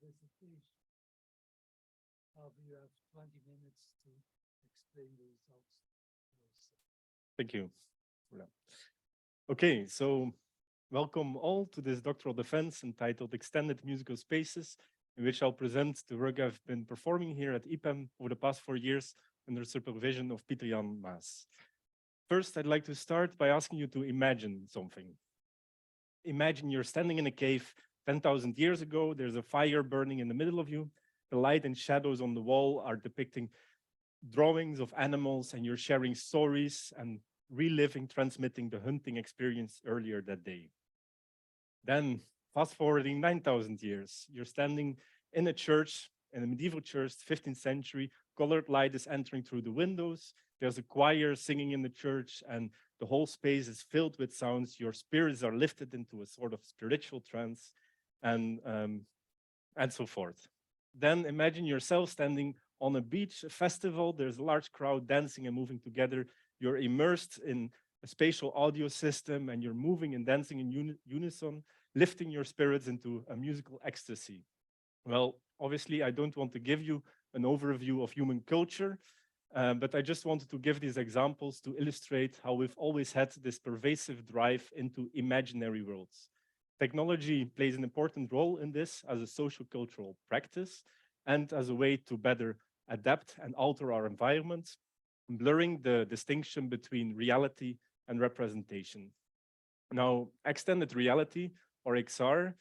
dissertation. You have 20 minutes to explain the results to us. Thank you. Yeah. Okay, so welcome all to this doctoral defense entitled Extended Musical Spaces, in which I'll present the work I've been performing here at IPEM over the past 4 years under supervision of Pieter Jan Maas. First, I'd like to start by asking you to imagine something. Imagine you're standing in a cave 10,000 years ago, there's a fire burning in the middle of you, the light and shadows on the wall are depicting drawings of animals, and you're sharing stories and reliving, transmitting the hunting experience earlier that day. Then, fast forwarding 9,000 years, you're standing in a church, in a medieval church, 15th century, colored light is entering through the windows, there's a choir singing in the church, and the whole space is filled with sounds. Your spirits are lifted into a sort of spiritual trance, and so forth. Then imagine yourself standing on a beach, a festival, there's a large crowd dancing and moving together. You're immersed in a spatial audio system, and you're moving and dancing in unison, lifting your spirits into a musical ecstasy. Well, obviously, I don't want to give you an overview of human culture, but I just wanted to give these examples to illustrate how we've always had this pervasive drive into imaginary worlds. Technology plays an important role in this as a socio-cultural practice and as a way to better adapt and alter our environment, blurring the distinction between reality and representation. Now, extended reality, or XR,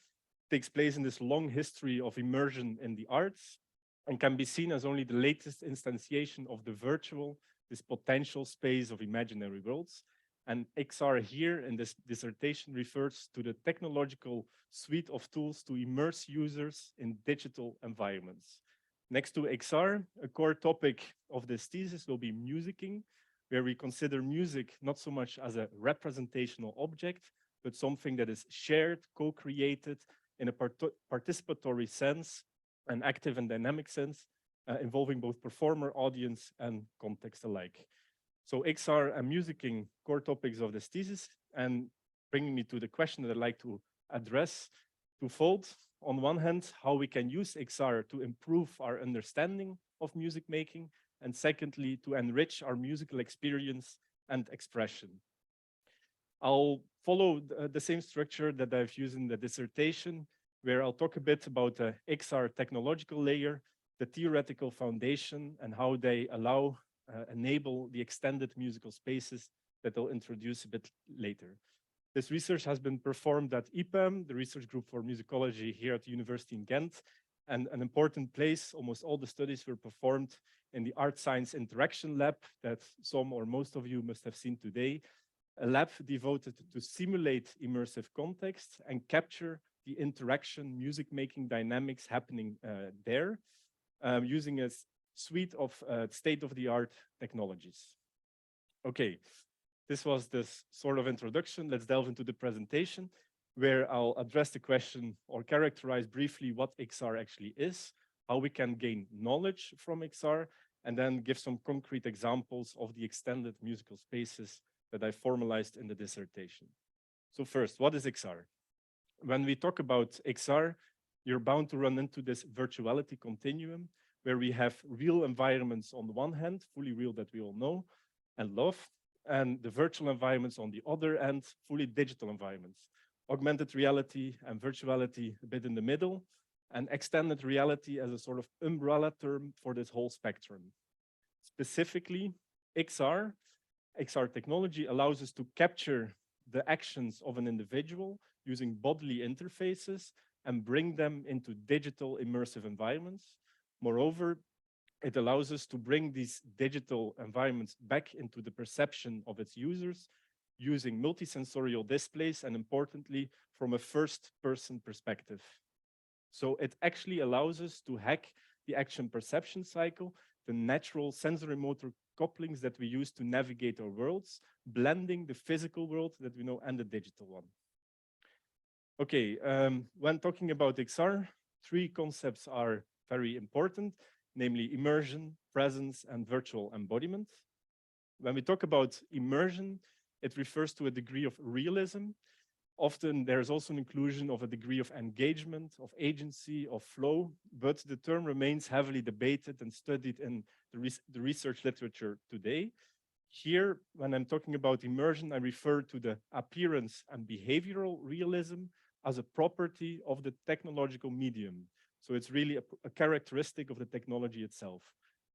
takes place in this long history of immersion in the arts and can be seen as only the latest instantiation of the virtual, this potential space of imaginary worlds. And XR here in this dissertation refers to the technological suite of tools to immerse users in digital environments. Next to XR, a core topic of this thesis will be musicking, where we consider music not so much as a representational object, but something that is shared, co-created in a participatory sense, an active and dynamic sense, involving both performer, audience, and context alike. So XR and musicking, core topics of this thesis, and bringing me to the question that I'd like to address twofold. On one hand, how we can use XR to improve our understanding of music making, and secondly, to enrich our musical experience and expression. I'll follow the same structure that I've used in the dissertation, where I'll talk a bit about the XR technological layer, the theoretical foundation, and how they enable the extended musical spaces that I'll introduce a bit later. This research has been performed at IPEM, the Research Group for Musicology here at the University in Ghent, and an important place. Almost all the studies were performed in the Art Science Interaction Lab that some or most of you must have seen today, a lab devoted to simulate immersive context and capture the interaction, music-making dynamics happening there, using a suite of state-of-the-art technologies. Okay, this was this sort of introduction. Let's delve into the presentation, where I'll address the question or characterize briefly what XR actually is, how we can gain knowledge from XR, and then give some concrete examples of the extended musical spaces that I formalized in the dissertation. So first, what is XR? When we talk about XR, you're bound to run into this virtuality continuum, where we have real environments on the one hand, fully real that we all know and love, and the virtual environments on the other end, fully digital environments. Augmented reality and virtuality a bit in the middle, and extended reality as a sort of umbrella term for this whole spectrum. Specifically, XR technology allows us to capture the actions of an individual using bodily interfaces and bring them into digital immersive environments. Moreover, it allows us to bring these digital environments back into the perception of its users using multisensorial displays and, importantly, from a first-person perspective. So it actually allows us to hack the action perception cycle, the natural sensory motor couplings that we use to navigate our worlds, blending the physical world that we know and the digital one. Okay, when talking about XR, three concepts are very important, namely immersion, presence, and virtual embodiment. When we talk about immersion, it refers to a degree of realism, Often there's also an inclusion of a degree of engagement, of agency, of flow, but the term remains heavily debated and studied in the research literature today. Here, when I'm talking about immersion, I refer to the appearance and behavioral realism as a property of the technological medium. So it's really a characteristic of the technology itself.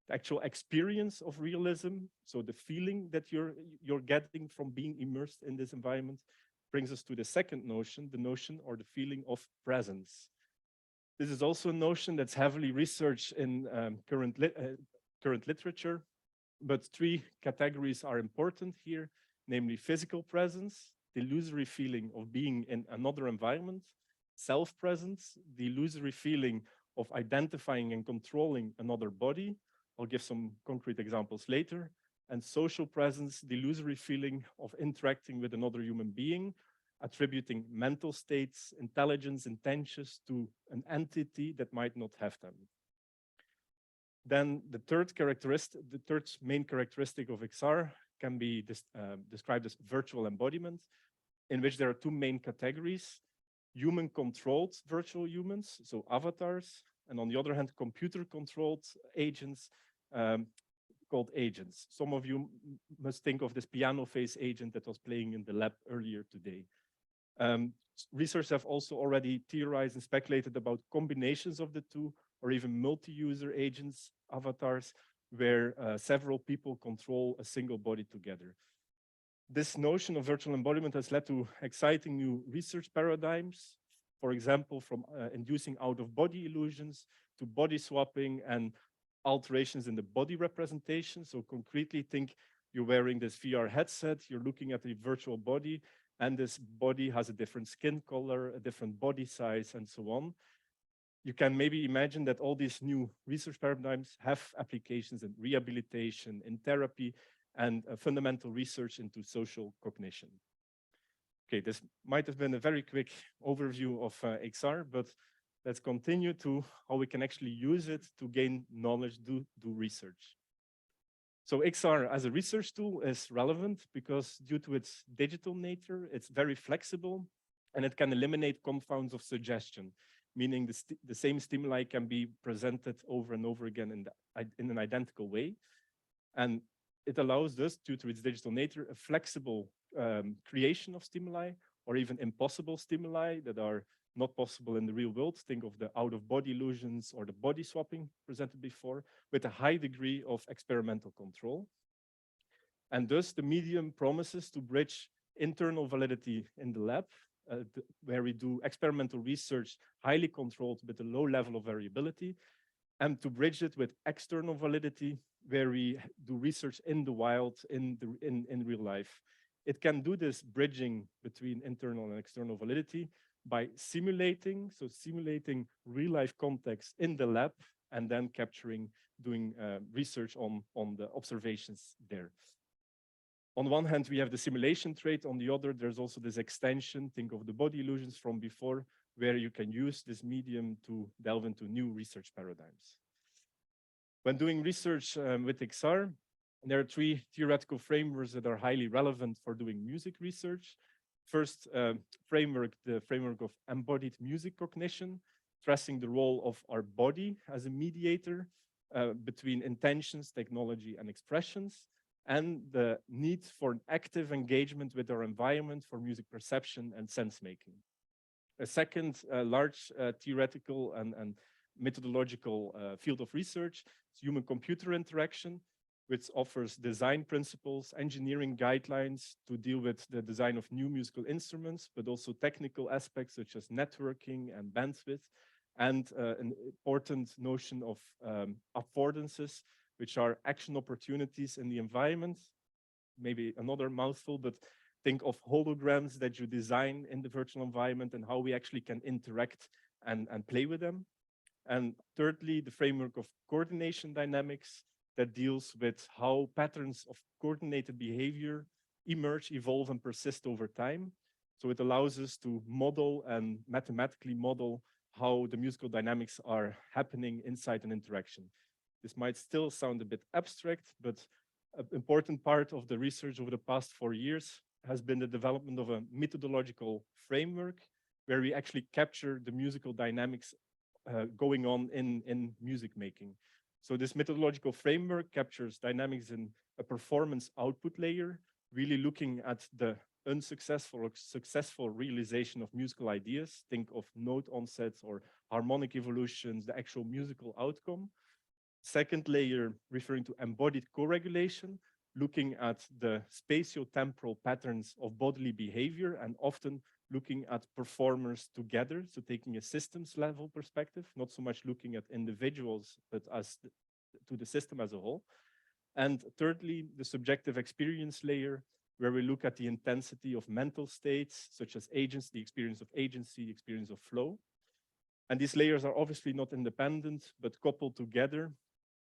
The actual experience of realism, so the feeling that you're getting from being immersed in this environment, brings us to the second notion, the notion or the feeling of presence. This is also a notion that's heavily researched in current literature, but three categories are important here, namely physical presence, the illusory feeling of being in another environment, self-presence, the illusory feeling of identifying and controlling another body. I'll give some concrete examples later. And social presence, the illusory feeling of interacting with another human being, attributing mental states, intelligence, intentions to an entity that might not have them. Then the third main characteristic of XR can be described as virtual embodiment, in which there are two main categories: human-controlled virtual humans, so avatars, and on the other hand, computer-controlled agents called agents. Some of you must think of this piano face agent that was playing in the lab earlier today. Researchers have also already theorized and speculated about combinations of the two, or even multi-user agents, avatars, where several people control a single body together. This notion of virtual embodiment has led to exciting new research paradigms, for example, from inducing out-of-body illusions to body swapping and alterations in the body representation. So concretely, think you're wearing this VR headset, you're looking at a virtual body, and this body has a different skin color, a different body size, and so on. You can maybe imagine that all these new research paradigms have applications in rehabilitation, in therapy, and fundamental research into social cognition. Okay, this might have been a very quick overview of XR, but let's continue to how we can actually use it to gain knowledge, do research. So XR as a research tool is relevant because due to its digital nature, it's very flexible and it can eliminate confounds of suggestion, meaning the same stimuli can be presented over and over again in an identical way. And it allows us, due to its digital nature, a flexible creation of stimuli or even impossible stimuli that are not possible in the real world. Think of the out-of-body illusions or the body swapping presented before, with a high degree of experimental control. And thus the medium promises to bridge internal validity in the lab, where we do experimental research, highly controlled with a low level of variability, and to bridge it with external validity, where we do research in the wild, in real life. It can do this bridging between internal and external validity by simulating real life context in the lab and then doing research on the observations there. On one hand, we have the simulation trait. On the other, there's also this extension, think of the body illusions from before, where you can use this medium to delve into new research paradigms. When doing research with XR, there are three theoretical frameworks that are highly relevant for doing music research. First framework, the framework of embodied music cognition, stressing the role of our body as a mediator between intentions, technology, and expressions, and the need for an active engagement with our environment for music perception and sense-making. A second large theoretical and methodological field of research is human-computer interaction, which offers design principles, engineering guidelines to deal with the design of new musical instruments, but also technical aspects such as networking and bandwidth, and an important notion of affordances, which are action opportunities in the environment. Maybe another mouthful, but think of holograms that you design in the virtual environment and how we actually can interact and play with them. And thirdly, the framework of coordination dynamics that deals with how patterns of coordinated behavior emerge, evolve, and persist over time. So it allows us to model and mathematically model how the musical dynamics are happening inside an interaction. This might still sound a bit abstract, but an important part of the research over the past 4 years has been the development of a methodological framework where we actually capture the musical dynamics going on in music making. So this methodological framework captures dynamics in a performance output layer, really looking at the unsuccessful or successful realization of musical ideas. Think of note onsets or harmonic evolutions, the actual musical outcome. Second layer referring to embodied co-regulation, looking at the spatio-temporal patterns of bodily behavior and often looking at performers together, so taking a systems level perspective, not so much looking at individuals, but to the system as a whole. And thirdly, the subjective experience layer, where we look at the intensity of mental states, such as agency, the experience of agency, the experience of flow. And these layers are obviously not independent, but coupled together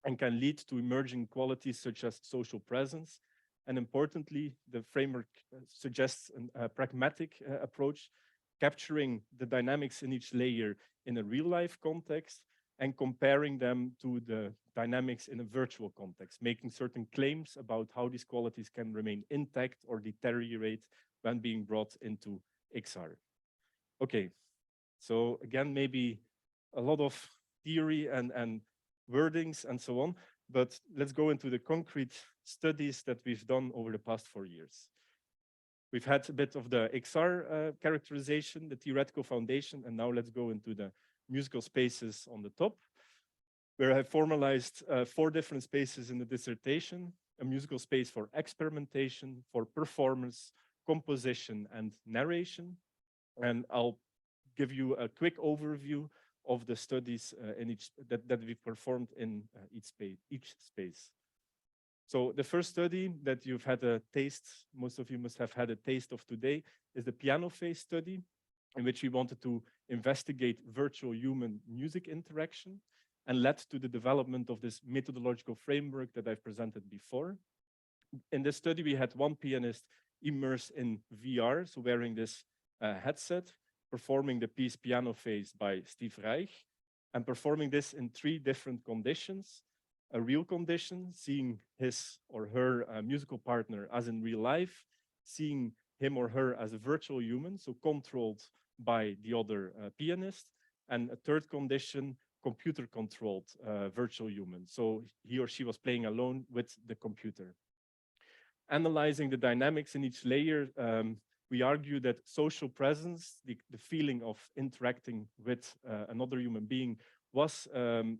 and can lead to emerging qualities such as social presence. And importantly, the framework suggests a pragmatic approach, capturing the dynamics in each layer in a real-life context and comparing them to the dynamics in a virtual context, making certain claims about how these qualities can remain intact or deteriorate when being brought into XR. Okay, so again, maybe a lot of theory and wordings and so on, but let's go into the concrete studies that we've done over the past 4 years. We've had a bit of the XR characterization, the theoretical foundation, and now let's go into the musical spaces on the top, where I formalized 4 different spaces in the dissertation: a musical space for experimentation, for performance, composition, and narration. And I'll give you a quick overview of the studies that we've performed in each space. So the first study that you've had a taste, most of you must have had a taste of today, is the piano phase study, in which we wanted to investigate virtual human music interaction and led to the development of this methodological framework that I've presented before. In this study, we had one pianist immersed in VR, so wearing this headset, performing the piece Piano Phase by Steve Reich, and performing this in 3 different conditions: a real condition, seeing his or her musical partner as in real life, seeing him or her as a virtual human, so controlled by the other pianist, and a third condition, computer-controlled virtual human, so he or she was playing alone with the computer. Analyzing the dynamics in each layer, we argue that social presence, the feeling of interacting with another human being, was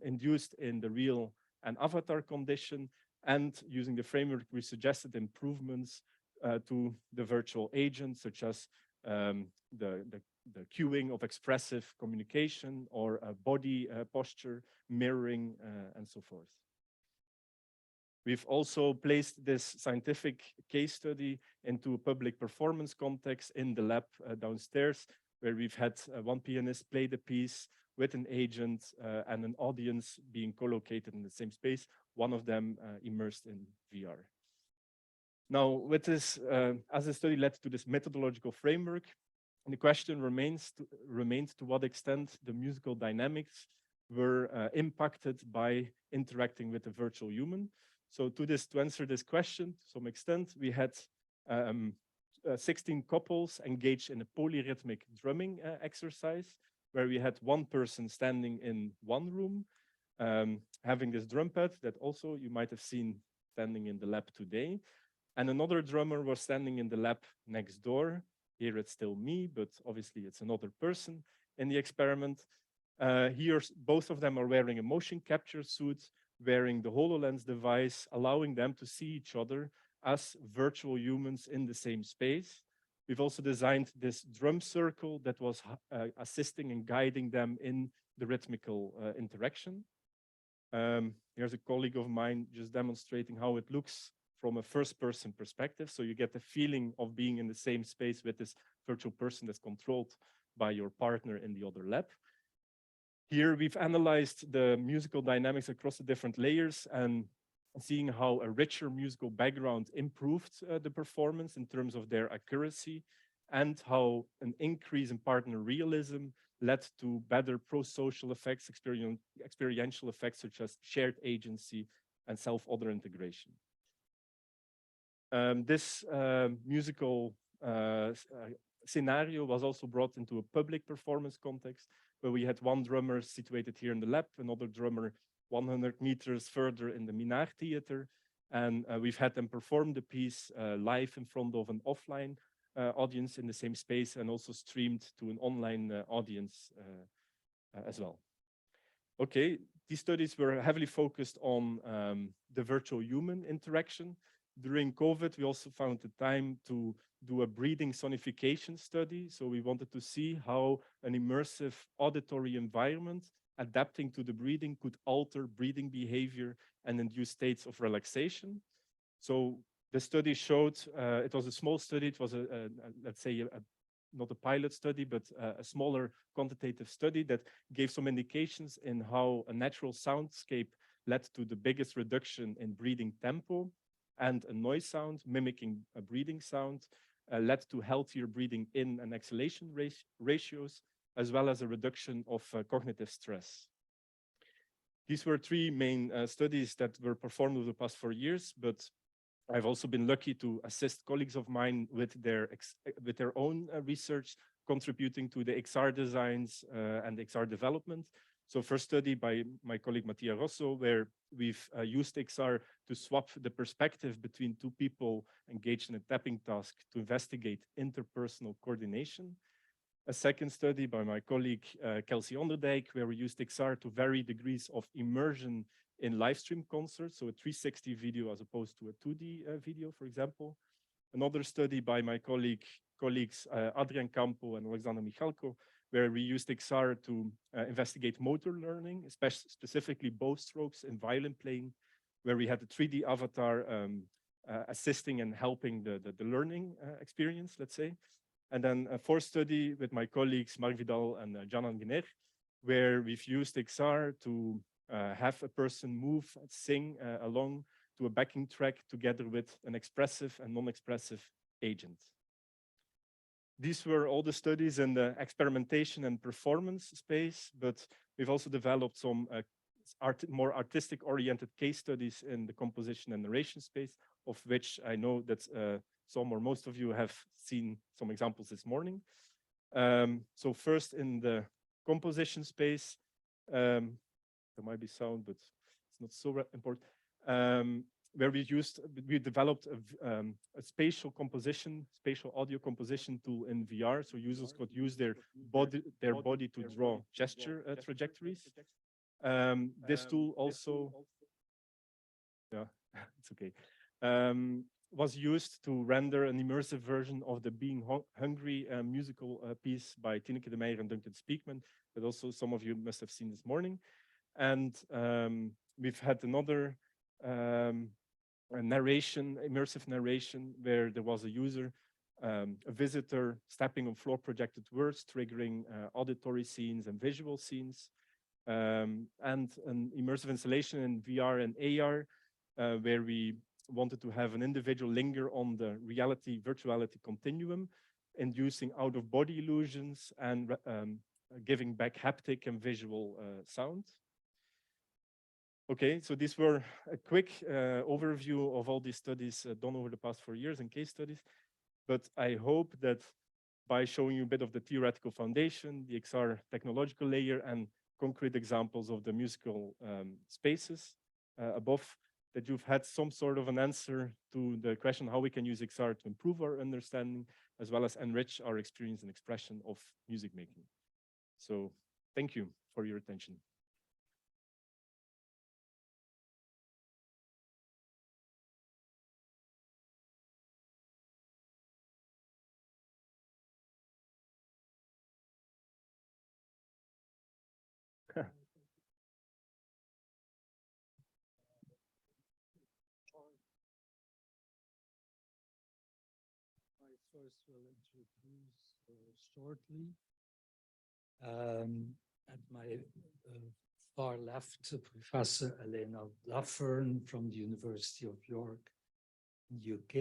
induced in the real and avatar condition, and using the framework, we suggested improvements to the virtual agents, such as the cueing of expressive communication or body posture, mirroring, and so forth. We've also placed this scientific case study into a public performance context in the lab downstairs, where we've had one pianist play the piece with an agent and an audience being co-located in the same space, one of them immersed in VR. Now, with this, as the study led to this methodological framework, the question remains to what extent the musical dynamics were impacted by interacting with a virtual human. So to answer this question, to some extent, we had 16 couples engaged in a polyrhythmic drumming exercise, where we had one person standing in one room, having this drum pad that also you might have seen standing in the lab today. And another drummer was standing in the lab next door. Here it's still me, but obviously it's another person in the experiment. Here, both of them are wearing a motion capture suit, wearing the HoloLens device, allowing them to see each other as virtual humans in the same space. We've also designed this drum circle that was assisting and guiding them in the rhythmical interaction. Here's a colleague of mine just demonstrating how it looks from a first-person perspective. So you get the feeling of being in the same space with this virtual person that's controlled by your partner in the other lab. Here we've analyzed the musical dynamics across the different layers and seeing how a richer musical background improved the performance in terms of their accuracy, and how an increase in partner realism led to better pro-social effects, experiential effects such as shared agency and self-other integration. This musical scenario was also brought into a public performance context, where we had one drummer situated here in the lab, another drummer 100 meters further in the Minard Theater, and we've had them perform the piece live in front of an offline audience in the same space, and also streamed to an online audience as well. Okay, these studies were heavily focused on the virtual human interaction. During COVID, we also found the time to do a breathing sonification study. So we wanted to see how an immersive auditory environment adapting to the breathing could alter breathing behavior and induce states of relaxation. So the study showed, it was a small study, it was let's say, not a pilot study, but a smaller quantitative study that gave some indications in how a natural soundscape led to the biggest reduction in breathing tempo, and a noise sound mimicking a breathing sound led to healthier breathing in and exhalation ratios, as well as a reduction of cognitive stress. These were three main studies that were performed over the past 4 years, but I've also been lucky to assist colleagues of mine with their own research, contributing to the XR designs and XR development. So first study by my colleague Mattia Rosso, where we've used XR to swap the perspective between two people engaged in a tapping task to investigate interpersonal coordination. A second study by my colleague Kelsey Onderdijk, where we used XR to vary degrees of immersion in live stream concerts, so a 360 video as opposed to a 2D video, for example. Another study by my colleagues Adrian Campo and Alexander Michalko, where we used XR to investigate motor learning, specifically bow strokes in violin playing, where we had a 3D avatar assisting and helping the learning experience, let's say. And then a fourth study with my colleagues Marc Vidal and Janan Guiner, where we've used XR to have a person move, sing along to a backing track together with an expressive and non-expressive agent. These were all the studies in the experimentation and performance space, but we've also developed some more artistic-oriented case studies in the composition and narration space, of which I know that some or most of you have seen some examples this morning. So first in the composition space, there might be sound, but it's not so important. Where we developed a spatial audio composition tool in VR, so users could use their body to draw gesture trajectories. This tool also, yeah, it's okay, was used to render an immersive version of the Being Hungry musical piece by Tineke de Meijer and Duncan Speakman, that also some of you must have seen this morning. And we've had another immersive narration, where there was a user, a visitor stepping on floor projected words, triggering auditory scenes and visual scenes, and an immersive installation in VR and AR, where we wanted to have an individual linger on the reality-virtuality continuum, inducing out-of-body illusions and giving back haptic and visual sound. Okay, so these were a quick overview of all these studies done over the past 4 years and case studies. But I hope that by showing you a bit of the theoretical foundation, the XR technological layer, and concrete examples of the musical spaces above, that you've had some sort of an answer to the question how we can use XR to improve our understanding, as well as enrich our experience and expression of music making. So thank you for your attention. I first will introduce shortly. At my far left, Professor Elena Laffern from the University of York in the UK.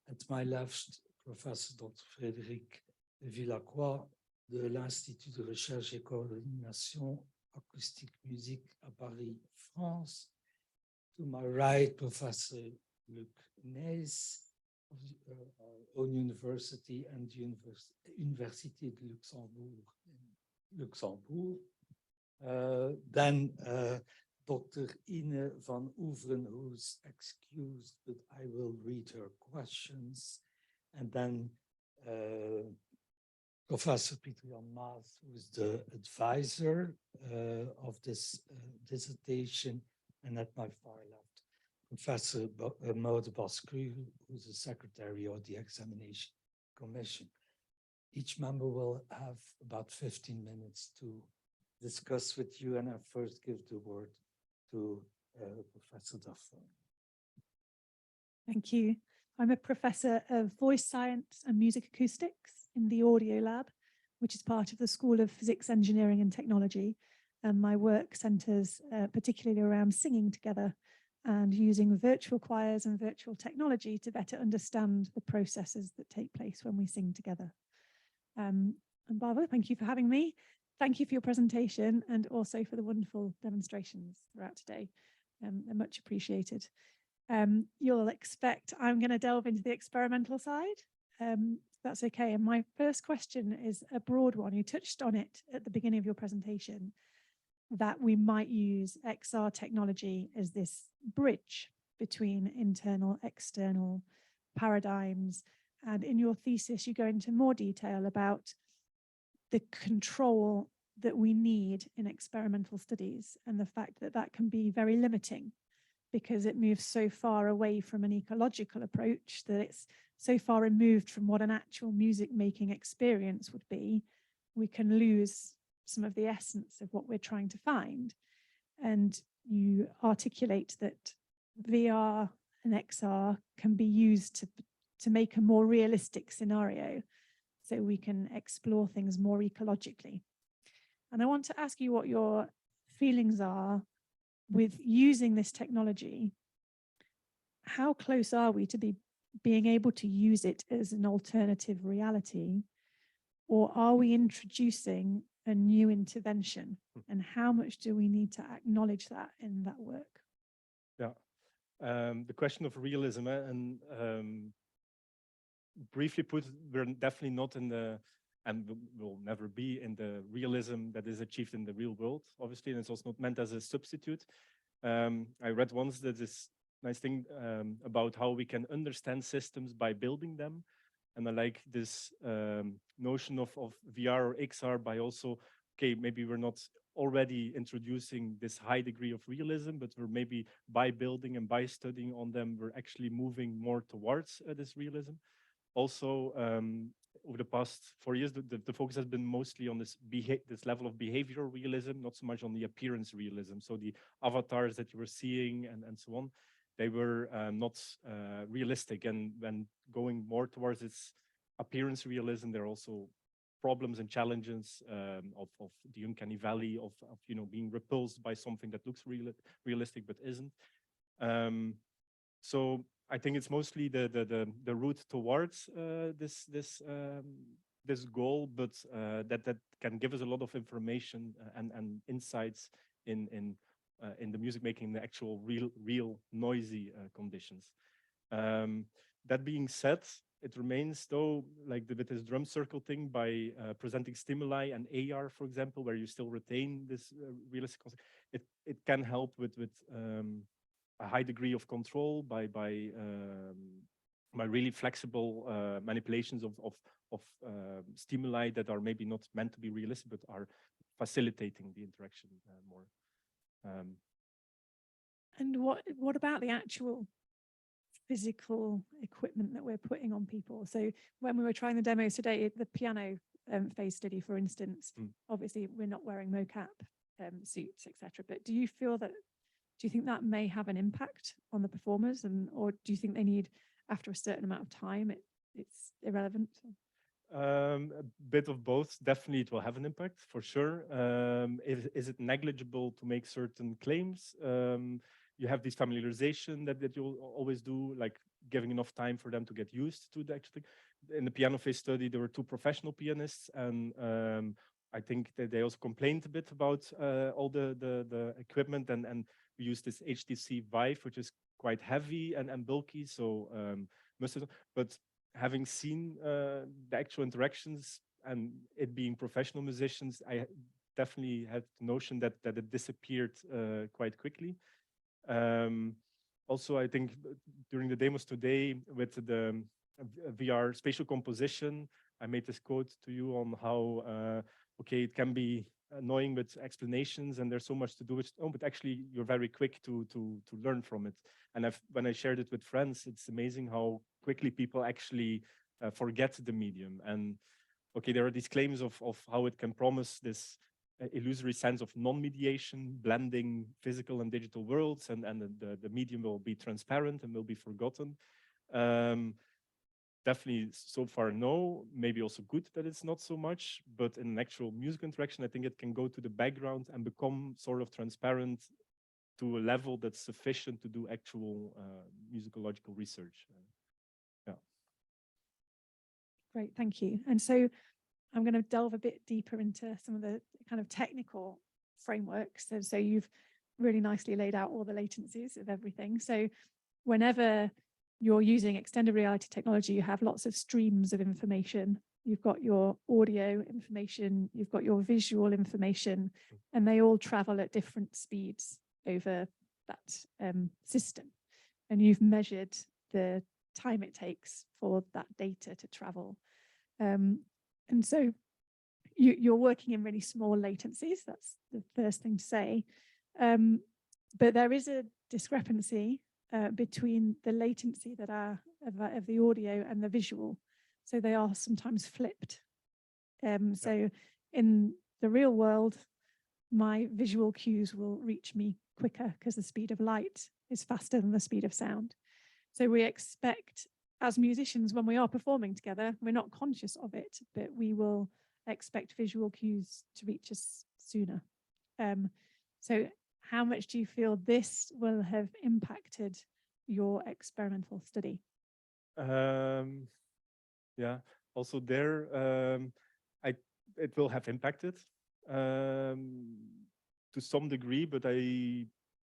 At my left, Professor Dr. Frédéric Villacroix de l'Institut de Recherche et Coordination Acoustique Musique à Paris, France. To my right, Professor Luc Nees of our own university and the Université de Luxembourg in Luxembourg. Then Dr. Ine van Oeveren, who's excused, but I will read her questions. And then Professor Pieter Jan Maas, who is the advisor of this dissertation, and at my far left, Professor Maude Bascru, who's the secretary of the examination commission. Each member will have about 15 minutes to discuss with you, and I first give the word to Professor Doctoral. Thank you. I'm a professor of voice science and music acoustics in the Audio Lab, which is part of the School of Physics, Engineering and Technology. And my work centers particularly around singing together and using virtual choirs and virtual technology to better understand the processes that take place when we sing together. And Bavo, thank you for having me. Thank you for your presentation and also for the wonderful demonstrations throughout today. They're much appreciated. You'll expect I'm going to delve into the experimental side. That's okay. And my first question is a broad one. You touched on it at the beginning of your presentation, that we might use XR technology as this bridge between internal, external paradigms. And in your thesis, you go into more detail about the control that we need in experimental studies and the fact that that can be very limiting because it moves so far away from an ecological approach that it's so far removed from what an actual music making experience would be, we can lose some of the essence of what we're trying to find. And you articulate that VR and XR can be used to make a more realistic scenario so we can explore things more ecologically. And I want to ask you what your feelings are with using this technology. How close are we to being able to use it as an alternative reality? Or are we introducing a new intervention? And how much do we need to acknowledge that in that work? Yeah, the question of realism, and briefly put, we're definitely not in the, and will never be in the realism that is achieved in the real world, obviously, and it's also not meant as a substitute. I read once that this nice thing about how we can understand systems by building them. And I like this notion of VR or XR by also, okay, maybe we're not already introducing this high degree of realism, but we're maybe by building and by studying on them, we're actually moving more towards this realism. Also, over the past 4 years, the focus has been mostly on this level of behavioral realism, not so much on the appearance realism. So the avatars that you were seeing and so on, they were not realistic. And when going more towards its appearance realism, there are also problems and challenges of the uncanny valley of being repulsed by something that looks realistic but isn't. So I think it's mostly the route towards this goal, but that can give us a lot of information and insights in the music making, in the actual real noisy conditions. That being said, it remains though like with this drum circle thing by presenting stimuli and AR, for example, where you still retain this realistic concept. It can help with a high degree of control by really flexible manipulations of stimuli that are maybe not meant to be realistic, but are facilitating the interaction more. And what about the actual physical equipment that we're putting on people? So when we were trying the demos today, the piano phase study, for instance, obviously we're not wearing mocap suits, etc. But do you think that may have an impact on the performers, or do you think they need, after a certain amount of time, it's irrelevant? A bit of both. Definitely it will have an impact, for sure. Is it negligible to make certain claims? You have this familiarization that you'll always do, like giving enough time for them to get used to the actual thing. In the piano phase study, there were 2 professional pianists, and I think that they also complained a bit about all the equipment, and we used this HTC Vive, which is quite heavy and bulky. So must have, but having seen the actual interactions and it being professional musicians, I definitely had the notion that it disappeared quite quickly. Also, I think during the demos today with the VR spatial composition, I made this quote to you on how, okay, it can be annoying with explanations and there's so much to do with, oh, but actually you're very quick to learn from it. And when I shared it with friends, it's amazing how quickly people actually forget the medium. And okay, there are these claims of how it can promise this illusory sense of non-mediation, blending physical and digital worlds, and the medium will be transparent and will be forgotten. Definitely so far no, maybe also good that it's not so much, but in an actual music interaction, I think it can go to the background and become sort of transparent to a level that's sufficient to do actual musicological research. Yeah. Great, thank you. And so I'm going to delve a bit deeper into some of the kind of technical frameworks. So you've really nicely laid out all the latencies of everything. So whenever you're using extended reality technology, you have lots of streams of information. You've got your audio information, you've got your visual information, and they all travel at different speeds over that system. And you've measured the time it takes for that data to travel. And so you're working in really small latencies. That's the first thing to say. But there is a discrepancy between the latency that are of the audio and the visual. So they are sometimes flipped. So in the real world, my visual cues will reach me quicker because the speed of light is faster than the speed of sound. So we expect, as musicians, when we are performing together, we're not conscious of it, but we will expect visual cues to reach us sooner. So how much do you feel this will have impacted your experimental study? Yeah, also there, it will have impacted to some degree, but I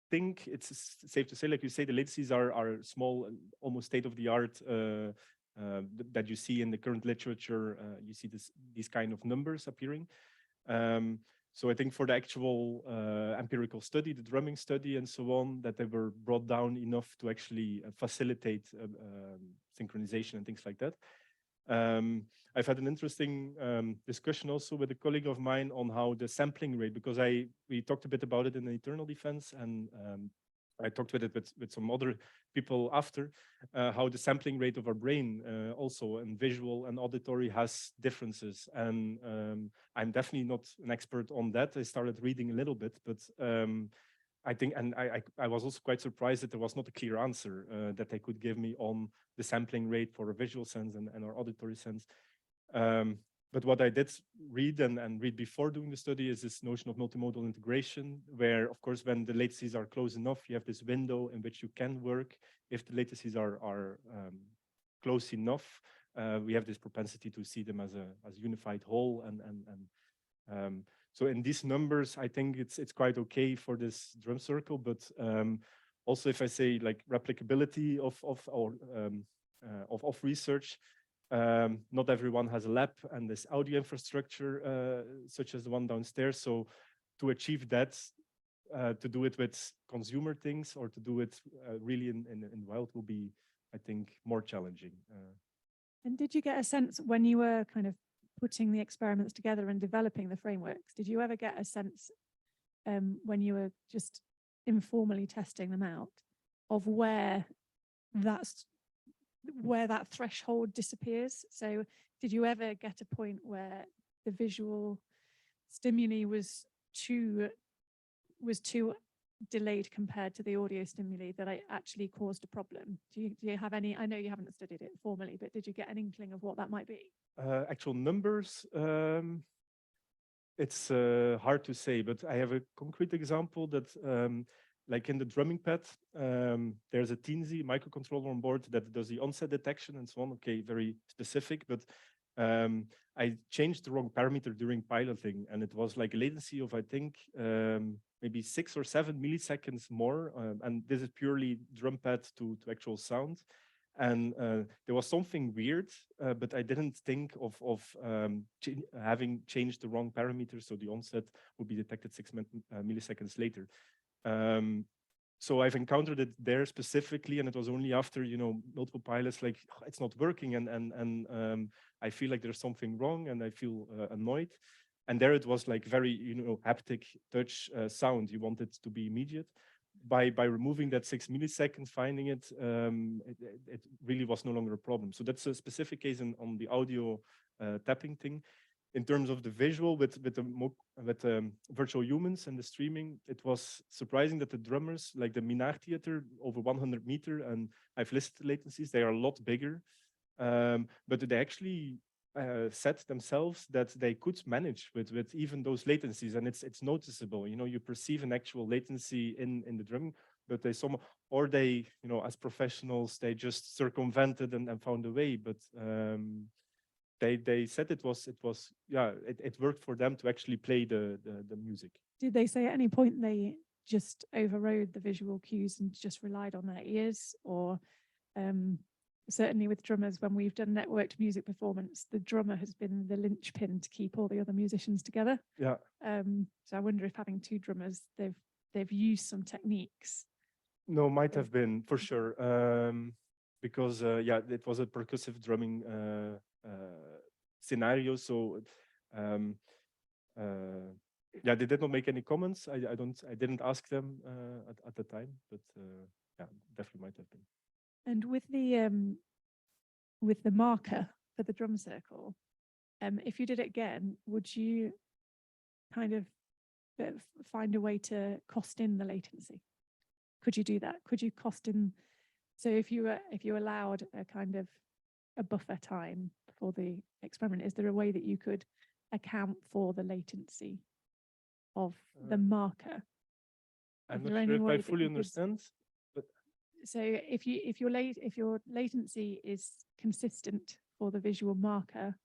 think it's safe to say, like you say, the latencies are small, almost state-of-the-art that you see in the current literature. You see these kind of numbers appearing. So I think for the actual empirical study, the drumming study and so on, that they were brought down enough to actually facilitate synchronization and things like that. I've had an interesting discussion also with a colleague of mine on how the sampling rate, because we talked a bit about it in the Eternal Defense, and I talked with some other people after, how the sampling rate of our brain also in visual and auditory has differences. And I'm definitely not an expert on that. I started reading a little bit, but I think, and I was also quite surprised that there was not a clear answer that they could give me on the sampling rate for a visual sense and our auditory sense. But what I did read and read before doing the study is this notion of multimodal integration, where, of course, when the latencies are close enough, you have this window in which you can work. If the latencies are close enough, we have this propensity to see them as a unified whole. So in these numbers, I think it's quite okay for this drum circle. But also, if I say like replicability of research. Not everyone has a lab and this audio infrastructure such as the one downstairs. So to achieve that, to do it with consumer things or to do it really in wild will be, I think, more challenging. And did you get a sense when you were kind of putting the experiments together and developing the frameworks, did you ever get a sense when you were just informally testing them out of where that threshold disappears? So did you ever get a point where the visual stimuli was too delayed compared to the audio stimuli that I actually caused a problem? Do you have any, I know you haven't studied it formally, but did you get an inkling of what that might be? Actual numbers, it's hard to say, but I have a concrete example that like in the drumming pad, there's a Teensy microcontroller on board that does the onset detection and so on. Okay, very specific, but I changed the wrong parameter during piloting, and it was like a latency of, I think, maybe 6 or 7 milliseconds more. And this is purely drum pad to actual sound. And there was something weird, but I didn't think of having changed the wrong parameter, so the onset would be detected 6 milliseconds later. So I've encountered it there specifically, and it was only after, you know, multiple pilots like, "Oh, it's not working, and I feel like there's something wrong, and I feel annoyed." And there it was like very, you know, haptic touch sound. You want it to be immediate. By removing that 6 milliseconds, finding it, it really was no longer a problem. So that's a specific case on the audio tapping thing. In terms of the visual with the virtual humans and the streaming, it was surprising that the drummers, like the Minar Theater, over 100 meter, and I've listed the latencies, they are a lot bigger, but they actually said themselves that they could manage with even those latencies, and it's noticeable. You know, you perceive an actual latency in the drumming, but they, you know, as professionals, they just circumvented and found a way. But they said it worked for them to actually play the music. Did they say at any point they just overrode the visual cues and just relied on their ears? Or certainly with drummers, when we've done networked music performance, the drummer has been the linchpin to keep all the other musicians together. Yeah. So I wonder if having two drummers, they've used some techniques. No, might have been for sure, because it was a percussive drumming scenario. So they did not make any comments. I didn't ask them at the time, but definitely might have been. And with the marker for the drum circle, if you did it again, would you kind of find a way to cost in the latency? Could you do that? Could you cost in? So if you allowed a kind of a buffer time for the experiment, is there a way that you could account for the latency of the marker? I'm not sure if I fully understand. So if your latency is consistent for the visual marker,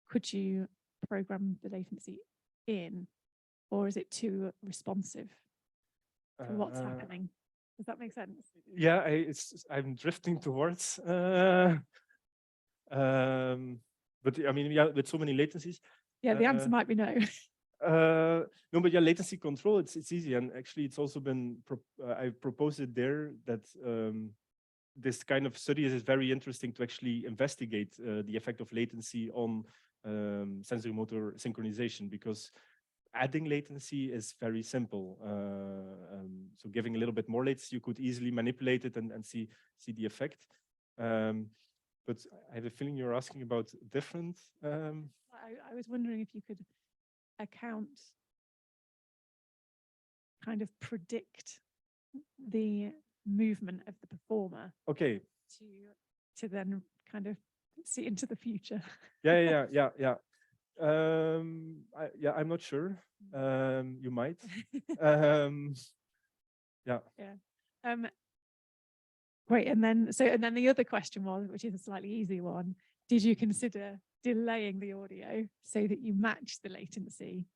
could you program the latency in, or is it too responsive to what's happening? Does that make sense? Yeah, I'm drifting towards. But I mean, with so many latencies. Yeah, the answer might be no. No, but latency control, it's easy, and actually it's also been I proposed it there that this kind of study is very interesting to actually investigate the effect of latency on sensory motor synchronization, because adding latency is very simple. So giving a little bit more latency, you could easily manipulate it and see the effect. But I have a feeling you're asking about different. I was wondering if you could account, kind of predict the movement of the performer. Okay. To then kind of see into the future. Yeah. I'm not sure. You might. Yeah. Great. And then the other question was, which is a slightly easy one, did you consider delaying the audio so that you match the latency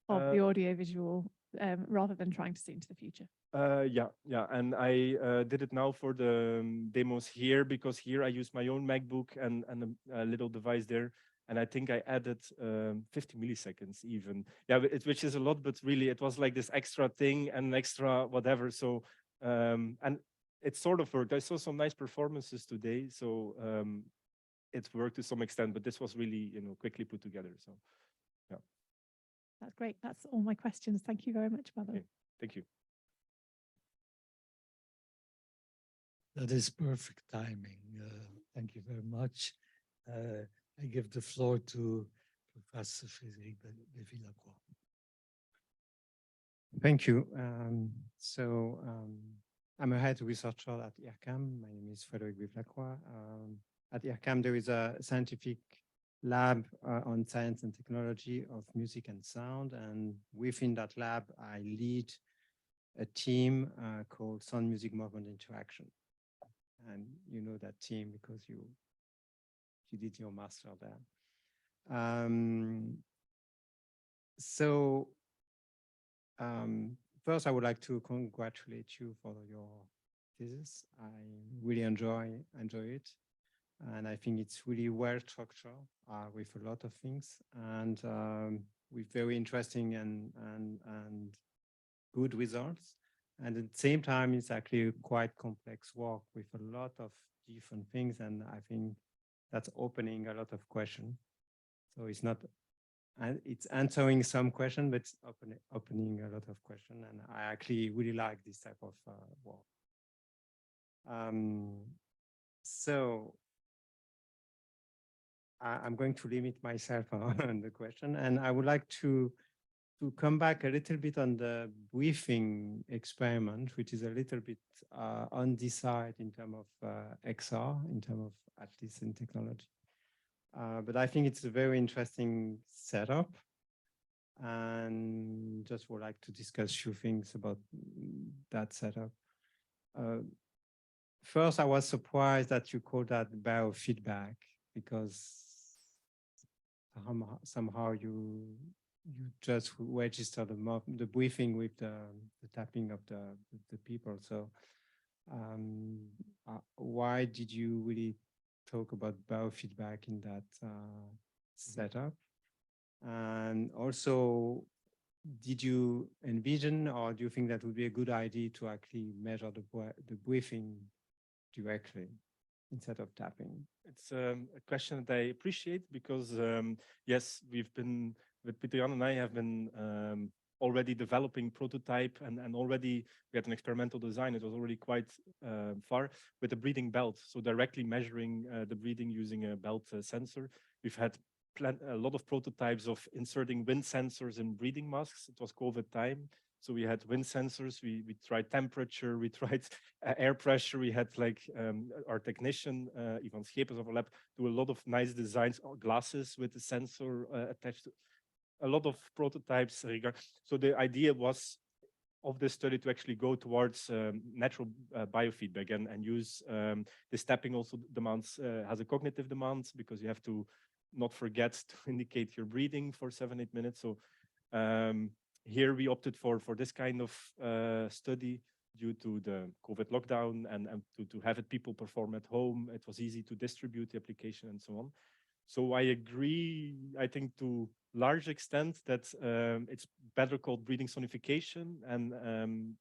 of the audio visual rather than trying to see into the future? Yeah. And I did it now for the demos here, because here I use my own MacBook and a little device there. And I think I added 50 milliseconds even. Yeah, which is a lot, but really it was like this extra thing and extra whatever. So, and it sort of worked. I saw some nice performances today. So it worked to some extent, but this was really, quickly put together. So, yeah. That's great. That's all my questions. Thank you very much, Bavo. Okay. Thank you. That is perfect timing. Thank you very much. I give the floor to Professor Frédéric Villacroix. Thank you. I'm a head researcher at IRCAM. My name is Frédéric Villacroix. At IRCAM, there is a scientific lab on science and technology of music and sound. And within that lab, I lead a team called Sound Music Movement Interaction. And you know that team because you did your master there. First, I would like to congratulate you for your thesis. I really enjoy it. And I think it's really well structured with a lot of things and with very interesting and good results. And at the same time, it's actually quite complex work with a lot of different things. And I think that's opening a lot of questions. So it's not, and it's answering some question, but it's opening a lot of questions. And I actually really like this type of work. So I'm going to limit myself on the question, and I would like to come back a little bit on the briefing experiment, which is a little bit undecided in terms of XR, in terms of at least in technology. But I think it's a very interesting setup, and just would like to discuss a few things about that setup. First, I was surprised that you called that biofeedback, because somehow you just register the briefing with the tapping of the people. So why did you really talk about biofeedback in that setup? And also, did you envision, or do you think that would be a good idea to actually measure the briefing directly instead of tapping? It's a question that I appreciate, because yes, we've been, with Peter Jan and I have been already developing prototype, and already we had an experimental design. It was already quite far with the breathing belt. So directly measuring the breathing using a belt sensor. We've had a lot of prototypes of inserting wind sensors in breathing masks. It was COVID time. So we had wind sensors, we tried temperature, we tried air pressure. We had like our technician, Ivan Schepers of our lab, do a lot of nice designs, glasses with the sensor attached to a lot of prototypes. So the idea was of this study to actually go towards natural biofeedback and use this tapping also demands, has a cognitive demand, because you have to not forget to indicate your breathing for 7-8 minutes. So here we opted for this kind of study due to the COVID lockdown and to have it people perform at home. It was easy to distribute the application and so on. So I agree, I think to large extent that it's better called breathing sonification, and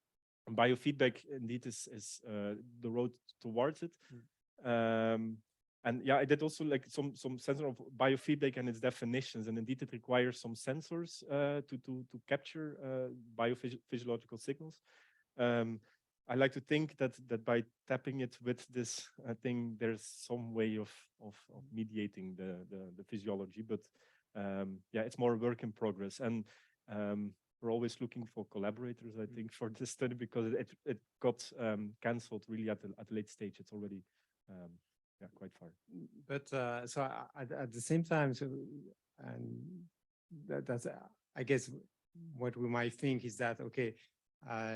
biofeedback indeed is the road towards it. And yeah, I did also like some sensor of biofeedback and its definitions, and indeed it requires some sensors to capture biophysiological signals. I like to think that by tapping it with this thing, there's some way of mediating the physiology, but yeah, it's more a work in progress. And we're always looking for collaborators, I think, for this study, because it got cancelled really at a late stage. It's already yeah, quite far. But so at the same time, so and that's I guess what we might think is that, okay,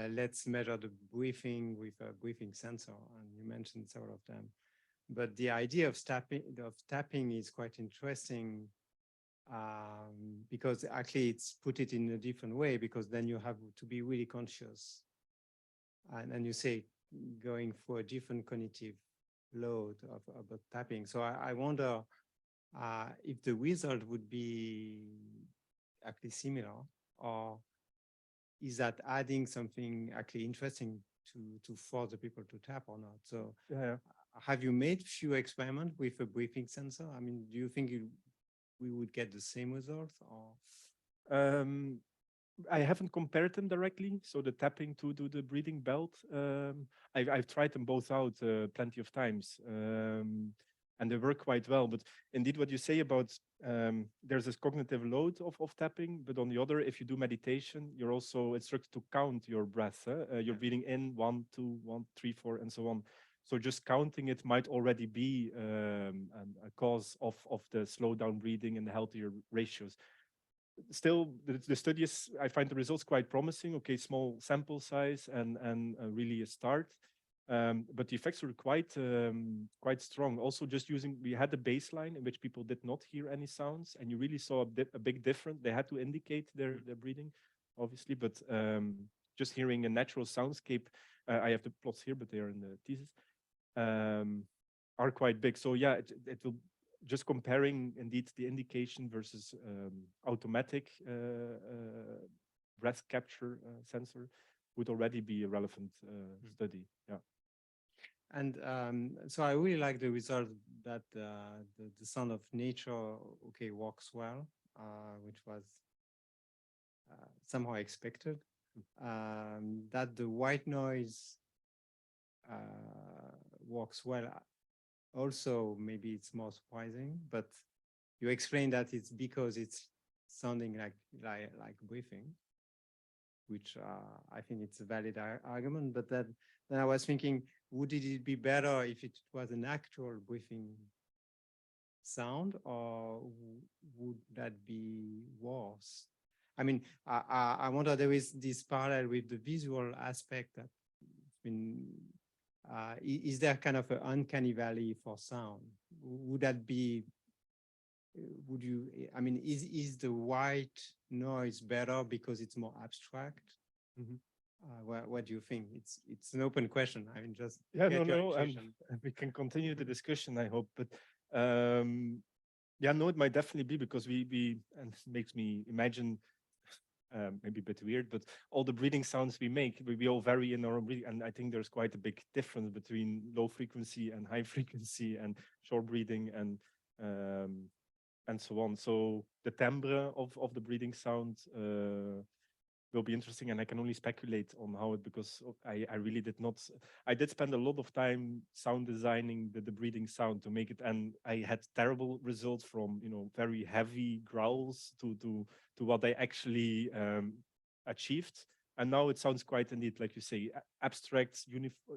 let's measure the briefing with a briefing sensor, and you mentioned several of them. But the idea of tapping is quite interesting, because actually it's put it in a different way, because then you have to be really conscious, and you say going for a different cognitive load about tapping. So I wonder if the result would be actually similar, or is that adding something actually interesting to force the people to tap or not? So Yeah. Have you made few experiments with a briefing sensor? I mean, do you think we would get the same results, or? I haven't compared them directly. So the tapping to do the breathing belt, I've tried them both out plenty of times, and they work quite well. But indeed, what you say about there's this cognitive load of tapping, but on the other, if you do meditation, you're also instructed to count your breath. You're breathing in 1, 2, 1, 3, 4, and so on. So just counting it might already be a cause of the slowdown breathing and the healthier ratios. Still, the study is, I find the results quite promising. Okay, small sample size and really a start, but the effects were quite strong. Also, just using, we had a baseline in which people did not hear any sounds, and you really saw a big difference. They had to indicate their breathing, obviously, but just hearing a natural soundscape, I have the plots here, but they are in the thesis, are quite big. So yeah, it will just comparing indeed the indication versus automatic breath capture sensor would already be a relevant study. Yeah. And so I really like the result that the sound of nature, okay, works well, which was somehow expected. That the white noise works well. Also, maybe it's more surprising, but you explain that it's because it's sounding like breathing, which I think it's a valid argument. But then I was thinking, would it be better if it was an actual breathing sound, or would that be worse? I mean, I wonder, there is this parallel with the visual aspect that been, is there kind of an uncanny valley for sound? Would that be, would you, I mean, is the white noise better because it's more abstract? Mm-hmm. What do you think? It's an open question. I mean, just yeah, no, we can continue the discussion, I hope. But yeah, no, it might definitely be, because we and it makes me imagine, maybe a bit weird, but all the breathing sounds we make, we all vary in our own breathing, and I think there's quite a big difference between low frequency and high frequency, and short breathing, and so on. So the timbre of the breathing sound will be interesting, and I can only speculate on how it, because I really did not, I did spend a lot of time sound designing the breathing sound to make it, and I had terrible results, from, you know, very heavy growls to what I actually achieved. And now it sounds quite, indeed, like you say, abstract,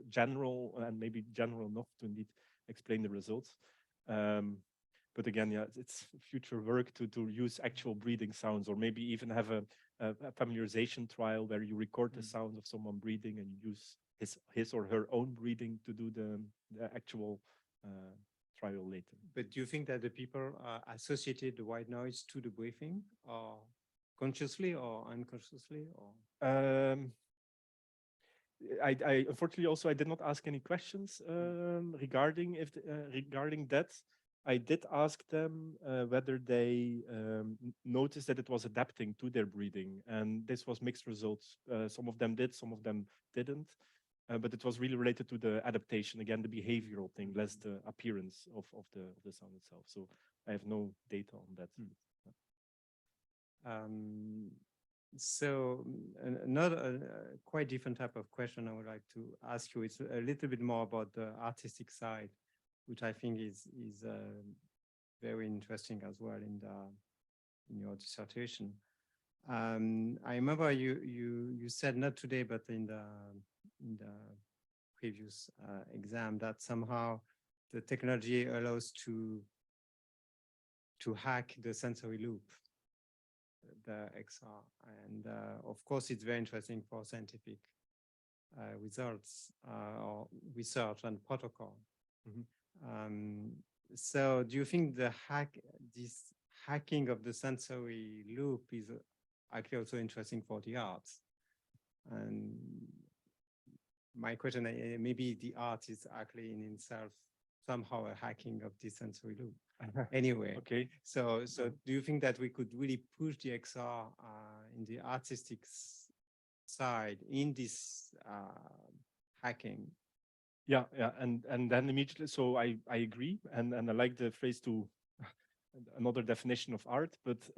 general, and maybe general enough to indeed explain the results. But again, yeah, it's future work to use actual breathing sounds, or maybe even have a familiarization trial where you record the sound of someone breathing, and you use his or her own breathing to do the actual trial later. But do you think that the people associated the white noise to the breathing, or consciously or unconsciously, or? I unfortunately also I did not ask any questions regarding regarding that. I did ask them whether they noticed that it was adapting to their breathing, and this was mixed results. Some of them did, some of them didn't, but it was really related to the adaptation, again, the behavioral thing, less the appearance of the sound itself. So I have no data on that. So another quite different type of question I would like to ask you, it's a little bit more about the artistic side, which I think is very interesting as well in your dissertation. I remember you said, not today, but in the previous exam, that somehow the technology allows to hack the sensory loop, the XR, and of course it's very interesting for scientific results or research and protocol. So do you think this hacking of the sensory loop is actually also interesting for the arts? And my question, maybe the art is actually in itself somehow a hacking of the sensory loop. Anyway, okay. So do you think that we could really push the XR in the artistic side in this hacking? Yeah, and then immediately, so I agree, and I like the phrase to another definition of art, but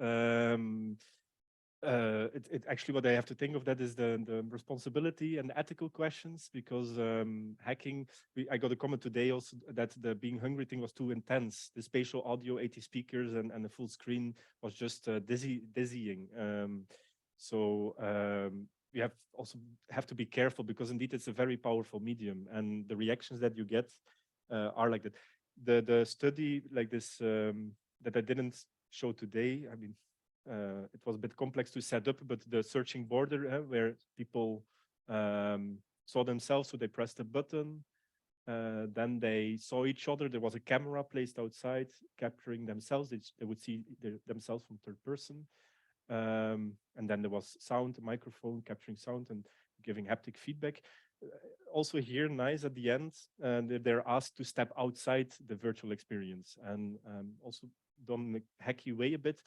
it actually, what I have to think of that is the responsibility and ethical questions, because hacking, I got a comment today also that the being hungry thing was too intense. The spatial audio, 80 speakers and the full screen was just dizzying. We have to be careful, because indeed it's a very powerful medium, and the reactions that you get are like that. The study like this that I didn't show today, I mean, it was a bit complex to set up, but the searching border where people saw themselves, so they pressed a button, then they saw each other. There was a camera placed outside capturing themselves. They would see themselves from third person. And then there was sound, a microphone capturing sound, and giving haptic feedback. Also here, nice at the end, they're asked to step outside the virtual experience, and also done in a hacky way a bit,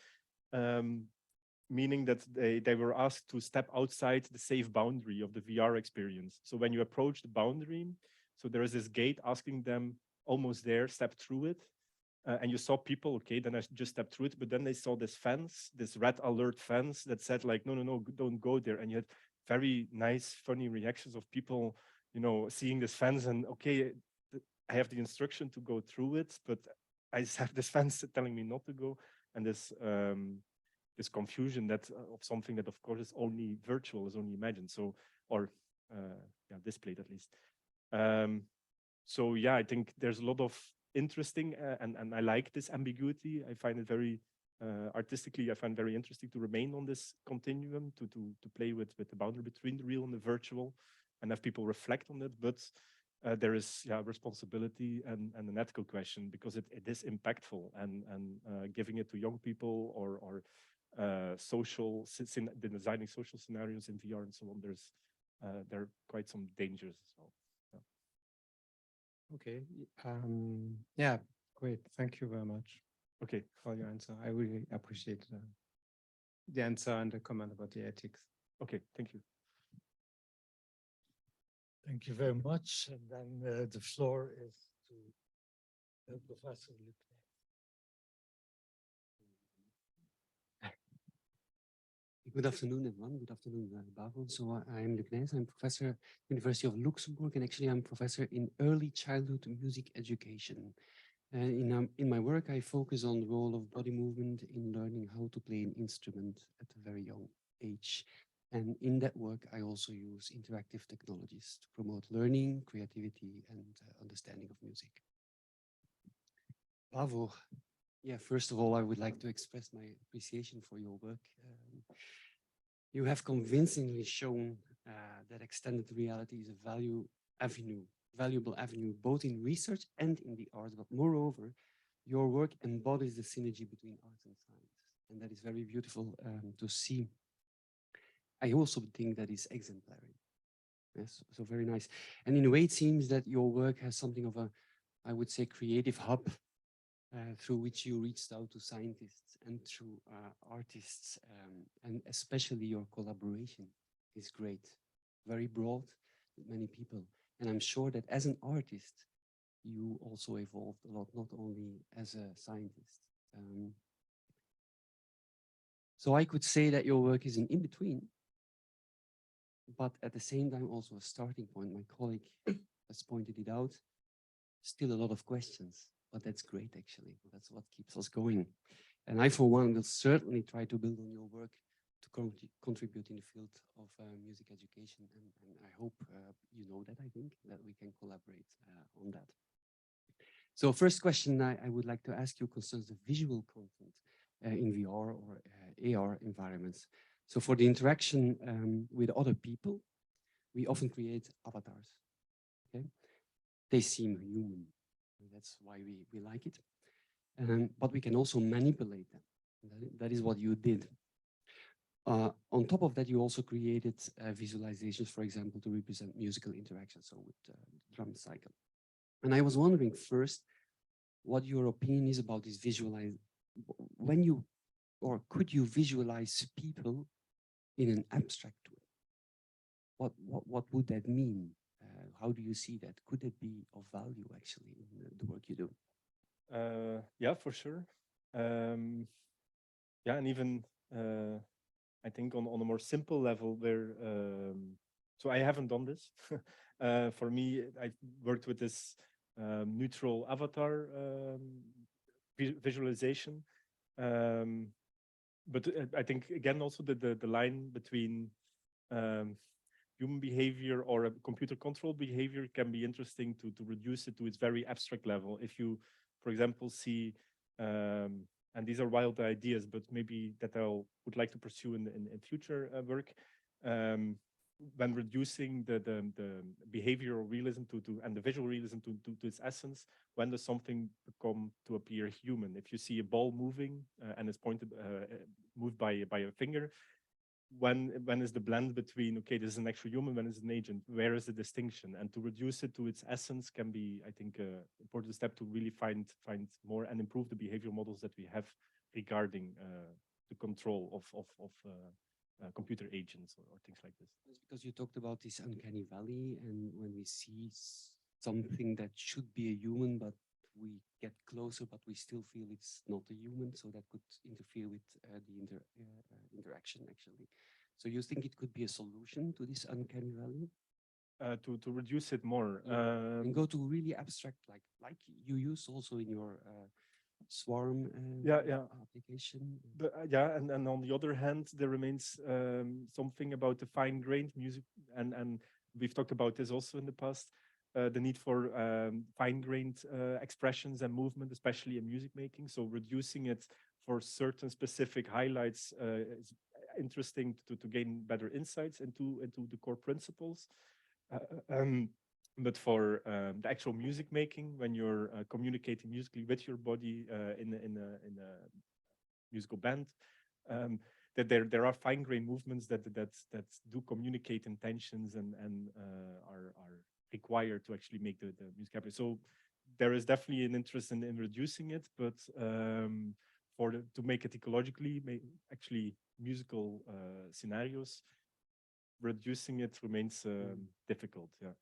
meaning that they were asked to step outside the safe boundary of the VR experience. So when you approach the boundary, so there is this gate asking them, almost there, step through it. And you saw people, okay, then I just stepped through it, but then they saw this fence, this red alert fence that said like, no, no, no, don't go there. And you had very nice, funny reactions of people, you know, seeing this fence and, okay, I have the instruction to go through it, but I just have this fence telling me not to go. And this this confusion that of something that of course is only virtual, is only imagined. So, or yeah, displayed at least. So yeah, I think there's a lot of interesting and I like this ambiguity. I find it very artistically, I find very interesting to remain on this continuum, to play with the boundary between the real and the virtual, and have people reflect on it. But there is responsibility and an ethical question, because it is impactful, and giving it to young people or social, designing social scenarios in VR and so on. There are quite some dangers as well. Okay. Yeah, great. Thank you very much. Okay. For your answer. I really appreciate the answer and the comment about the ethics. Okay, thank you. Thank you very much. And then the floor is to Professor Luc. Good afternoon, everyone. Good afternoon, Bavo. So I am Luc Nijs. I'm professor at University of Luxembourg, and actually I'm professor in early childhood music education. In my work, I focus on the role of body movement in learning how to play an instrument at a very young age. And in that work, I also use interactive technologies to promote learning, creativity, and understanding of music. Bavo, yeah, first of all, I would like to express my appreciation for your work. You have convincingly shown that extended reality is a valuable avenue, both in research and in the arts. But moreover, your work embodies the synergy between art and science. And that is very beautiful to see. I also think that is exemplary. Yes, so very nice. And in a way, it seems that your work has something of a, I would say, creative hub through which you reached out to scientists and through artists, and especially your collaboration is great, very broad with many people. And I'm sure that as an artist, you also evolved a lot, not only as a scientist. So I could say that your work is an in-between, but at the same time also a starting point. My colleague has pointed it out. Still a lot of questions, but that's great actually. That's what keeps us going. And I, for one, will certainly try to build on your work to contribute in the field of music education. And I hope you know that, I think, that we can collaborate on that. So first question I would like to ask you concerns the visual content in VR or AR environments. So for the interaction with other people, we often create avatars. Okay, they seem human. That's why we like it. But we can also manipulate them. That is what you did. On top of that, you also created visualizations, for example, to represent musical interactions, so with the drum cycle. And I was wondering first what your opinion is about this visualize. When you, or could you visualize people in an abstract way? What would that mean? How do you see that? Could it be of value actually in the work you do? Yeah, for sure. Yeah, and even I think on a more simple level where, so I haven't done this. For me, I worked with this neutral avatar visualization. But I think, again, also the line between human behavior or a computer controlled behavior can be interesting to reduce it to its very abstract level. If you, for example, see, and these are wild ideas, but maybe that I would like to pursue in future work, when reducing the behavioral realism and the visual realism to its essence, when does something become to appear human? If you see a ball moving and it's moved by a finger, when is the blend between, okay, this is an actual human, when is an agent, where is the distinction? And to reduce it to its essence can be, I think, an important step to really find more and improve the behavioral models that we have regarding the control of computer agents or things like this. That's because you talked about this uncanny valley, and when we see something that should be a human, but we get closer, but we still feel it's not a human, so that could interfere with the interaction, actually. So you think it could be a solution to this uncanny valley? To reduce it more. And go to really abstract, like you use also in your Swarm application. But and on the other hand, there remains something about the fine-grained music, and we've talked about this also in the past. The need for fine-grained expressions and movement, especially in music making. So reducing it for certain specific highlights is interesting to gain better insights into the core principles. But for the actual music making, when you're communicating musically with your body in a musical band, that there are fine-grained movements that do communicate intentions and are required to actually make the music happen. So there is definitely an interest in reducing it, but to make it ecologically, actually musical scenarios, reducing it remains difficult. Yeah.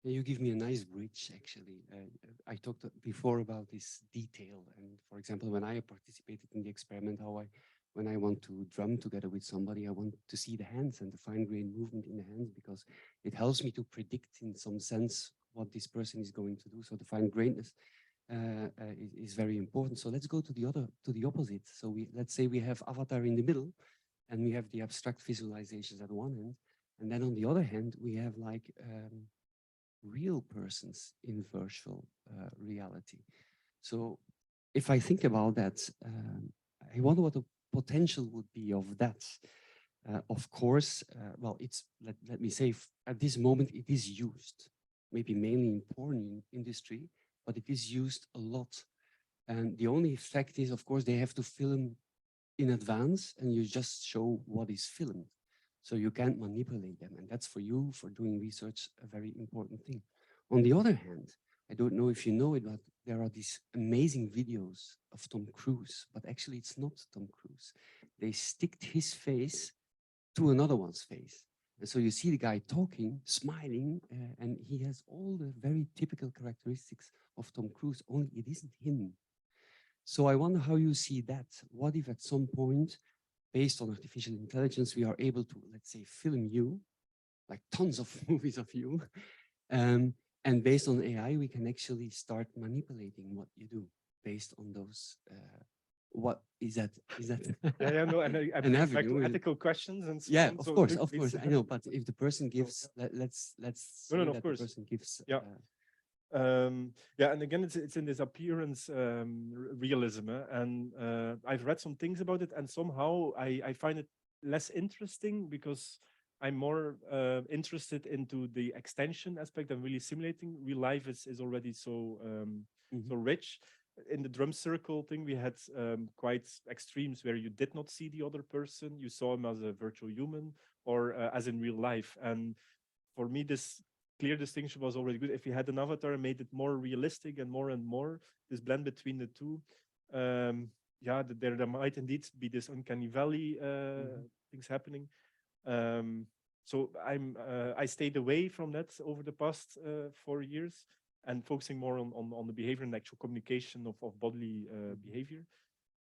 You give me a nice bridge, actually. I talked before about this detail, and for example, when I participated in the experiment, when I want to drum together with somebody, I want to see the hands and the fine-grained movement in the hands, because it helps me to predict in some sense what this person is going to do. So the fine-grainedness is very important. So let's go to the opposite. So let's say we have avatar in the middle, and we have the abstract visualizations at one end, and then on the other hand, we have like real persons in virtual reality. So if I think about that, I wonder what the potential would be of that. Of course, well, it's, let me say, at this moment, it is used, maybe mainly in porn industry, but it is used a lot. And the only effect is, of course, they have to film in advance, and you just show what is filmed. So you can't manipulate them. And that's for you, for doing research, a very important thing. On the other hand, I don't know if you know it, but there are these amazing videos of Tom Cruise, but actually it's not Tom Cruise. They sticked his face to another one's face. And so you see the guy talking, smiling, and he has all the very typical characteristics of Tom Cruise, only it isn't him. So I wonder how you see that. What if at some point, based on artificial intelligence, we are able to, let's say, film you, like tons of movies of you. And based on AI, we can actually start manipulating what you do based on those. What is that? Yeah, no, and an avenue, ethical questions and so yeah, on. of So course, I know. But if the person gives, let's say no, that of course. the person gives. Yeah. Yeah, and again, it's in this appearance realism, and I've read some things about it, and somehow I find it less interesting because I'm more interested into the extension aspect and really simulating. Real life is already so so rich. In the drum circle thing, we had quite extremes where you did not see the other person, you saw him as a virtual human or as in real life, and for me this clear distinction was already good. If we had an avatar and made it more realistic and more this blend between the two, yeah, there might indeed be this uncanny valley things happening. So I stayed away from that over the past 4 years and focusing more on the behavior and actual communication of bodily behavior,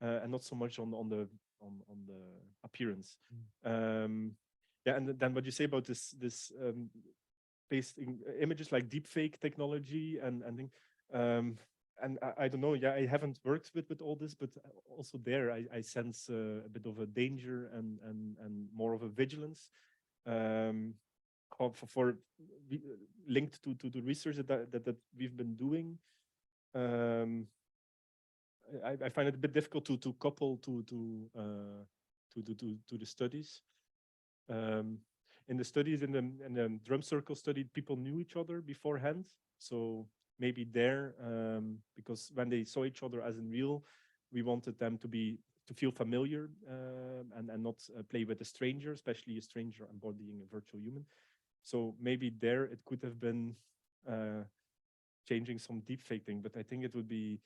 and not so much on the appearance. Yeah, and then what you say about this pasting images like deepfake technology and I don't know. Yeah, I haven't worked with all this, but also there I sense a bit of a danger and more of a vigilance for linked to the research that we've been doing. I find it a bit difficult to couple to the studies. In the studies in the drum circle study, people knew each other beforehand, so maybe there because when they saw each other as in real, we wanted them to to feel familiar and not play with a stranger, especially a stranger embodying a virtual human. So maybe there it could have been changing some deepfake thing, but I think it would be,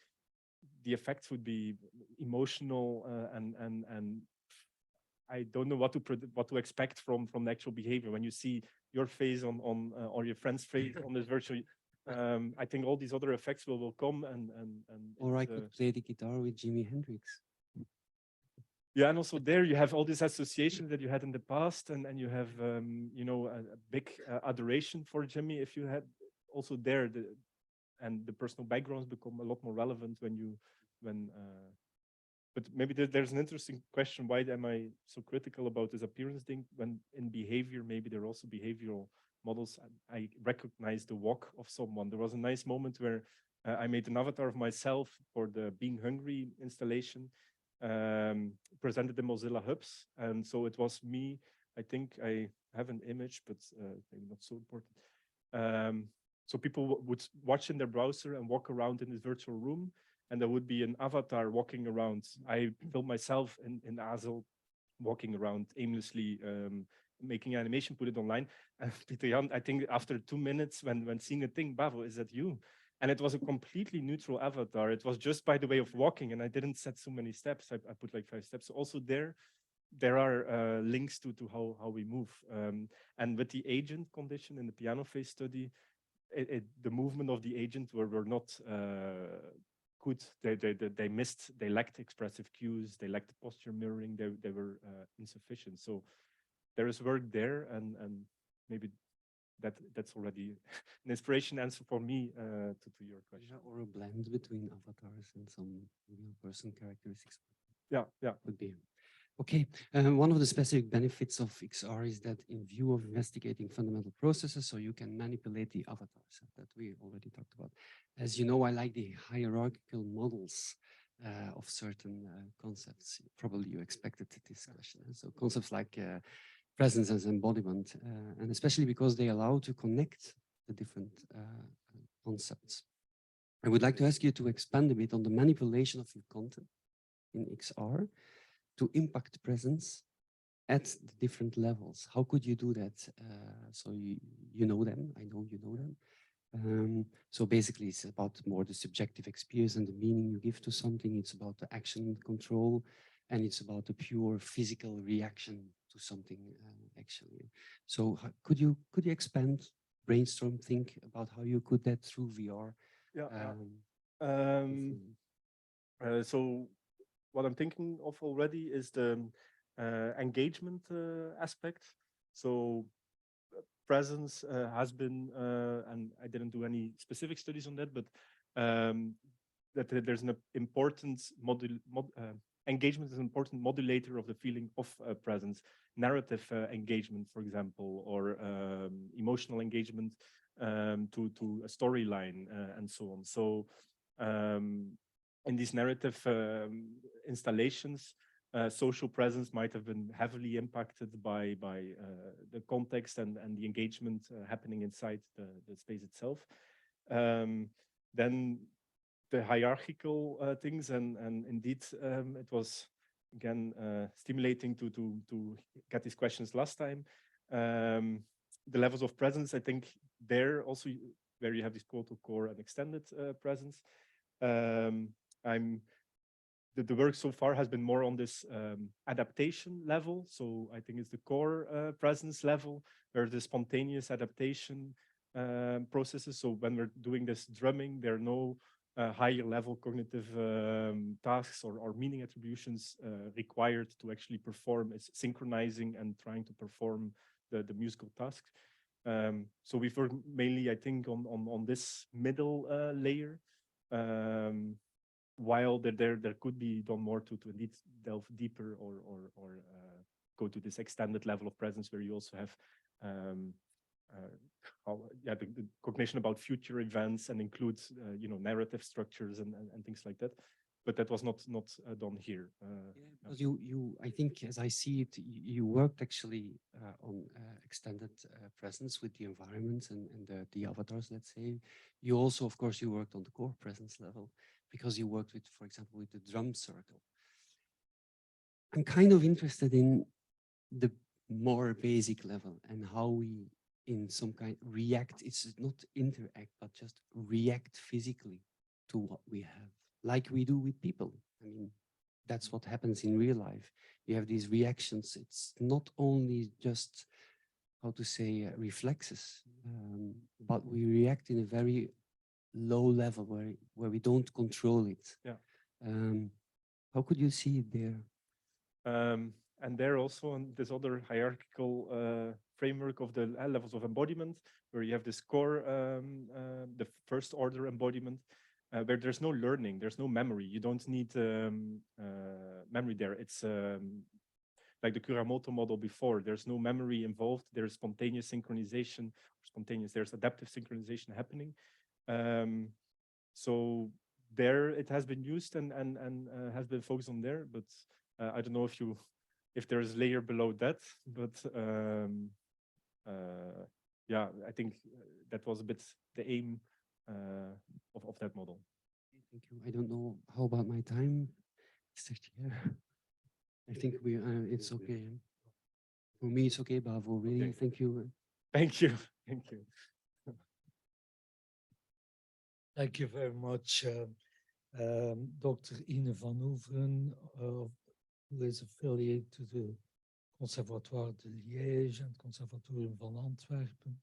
the effects would be emotional and I don't know what to expect from the actual behavior when you see your face on or your friend's face on this virtual. I think all these other effects will come and Or I could play the guitar with Jimi Hendrix. yeah, and also there you have all these associations that you had in the past, and you have you know, a big adoration for Jimmy. If you had also there and the personal backgrounds become a lot more relevant when. But maybe there's an interesting question. Why am I so critical about this appearance thing? When in behavior, maybe there are also behavioral models. I recognize the walk of someone. There was a nice moment where I made an avatar of myself for the Being Hungry installation, presented in Mozilla Hubs. And so it was me. I think I have an image, but maybe not so important. So people would watch in their browser and walk around in this virtual room, and there would be an avatar walking around. I filmed myself in Azel walking around aimlessly, making animation, put it online. And Peter Jan, I think after 2 minutes when seeing a thing, Bavo, is that you? And it was a completely neutral avatar. It was just by the way of walking, and I didn't set so many steps. I put like 5 steps. So also there are links to how we move. And with the agent condition in the piano face study, the movement of the agent were not good. They missed, they lacked expressive cues, they lacked posture mirroring, they were insufficient. So there is work there, and maybe that's already an inspiration answer for me to your question. Yeah, or a blend between avatars and some real person characteristics. Yeah, would be. Okay, one of the specific benefits of XR is that in view of investigating fundamental processes, so you can manipulate the avatars that we already talked about. As you know, I like the hierarchical models of certain concepts. Probably you expected this question. So concepts like presence as embodiment, and especially because they allow to connect the different concepts. I would like to ask you to expand a bit on the manipulation of your content in XR to impact presence at the different levels. How could you do that? So you know them, I know you know them. So basically it's about more the subjective experience and the meaning you give to something. It's about the action control, and it's about the pure physical reaction to something actually. So could you expand, brainstorm, think about how you could that through VR? So what I'm thinking of already is the engagement aspect. So presence has been, and I didn't do any specific studies on that, but that there's an important engagement is an important modulator of the feeling of presence. Narrative engagement, for example, or emotional engagement to a storyline and so on. So in these narrative installations, social presence might have been heavily impacted by the context and the engagement happening inside the space itself. Then the hierarchical things, and indeed it was again stimulating to get these questions last time. The levels of presence, I think there also where you have this core and extended presence. The work so far has been more on this adaptation level. So I think it's the core presence level where the spontaneous adaptation processes. So when we're doing this drumming, there are no higher level cognitive tasks or meaning attributions required to actually perform. It's synchronizing and trying to perform the musical tasks. So we've worked mainly, I think, on this middle layer. While there could be done more to indeed delve deeper or go to this extended level of presence where you also have the cognition about future events and includes narrative structures and things like that. But that was not done here. Because you, I think, as I see it, you worked actually on extended presence with the environment and the avatars, let's say. You also, of course, you worked on the core presence level because you worked with, for example, with the drum circle. I'm kind of interested in the more basic level and how we in some kind react. It's not interact, but just react physically to what we have, like we do with people. I mean, that's what happens in real life. You have these reactions. It's not only just, how to say, reflexes, but we react in a very low level where we don't control it. Yeah. How could you see it there? And there also on this other hierarchical framework of the levels of embodiment, where you have this core, the first order embodiment, where there's no learning, there's no memory. You don't need memory there. It's like the Kuramoto model before. There's no memory involved. There's spontaneous synchronization, there's adaptive synchronization happening. So there it has been used and has been focused on there, but I don't know if there is a layer below that, but yeah, I think that was a bit the aim of that model. Thank you. I don't know, how about my time, Mr. Chair? I think it's okay. For me, it's okay, Bavo, really, Okay. thank you. Thank you. Thank you. Thank you very much, Dr. Ine van Oeveren, who is affiliated to the Conservatoire de Liège and Conservatorium van Antwerpen,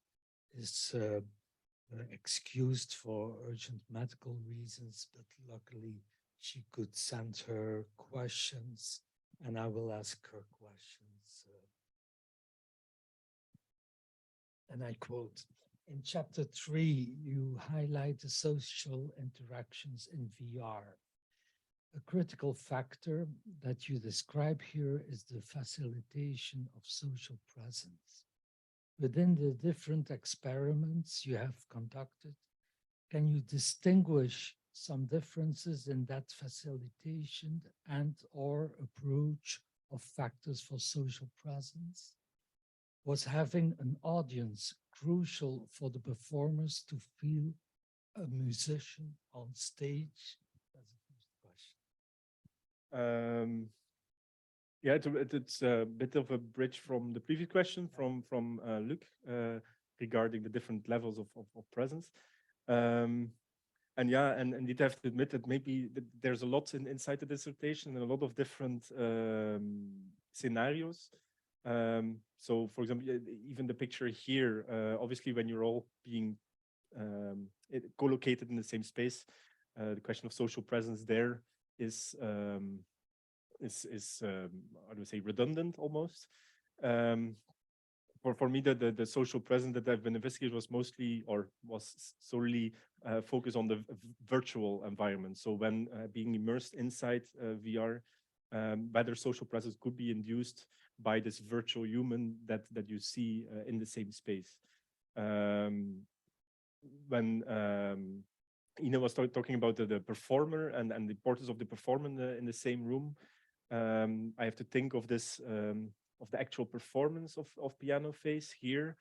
is excused for urgent medical reasons, but luckily she could send her questions, and I will ask her questions. And I quote, in chapter 3, you highlight the social interactions in VR. A critical factor that you describe here is the facilitation of social presence. Within the different experiments you have conducted, can you distinguish some differences in that facilitation and/or approach of factors for social presence? Was having an audience crucial for the performers to feel a musician on stage? That's the first question. Yeah, it's a bit of a bridge from the previous question from Luc regarding the different levels of presence. And yeah, and indeed I have to admit that maybe there's a lot inside the dissertation and a lot of different scenarios. So for example, even the picture here, obviously when you're all being co-located in the same space, the question of social presence there is how do I say, redundant almost. For me, the social presence that I've been investigating was mostly, or was solely focused on the virtual environment. So when being immersed inside VR, whether social presence could be induced by this virtual human that you see in the same space. When Ine was talking about the performer and the importance of the performer in the same room, I have to think of this, of the actual performance of Piano Face here,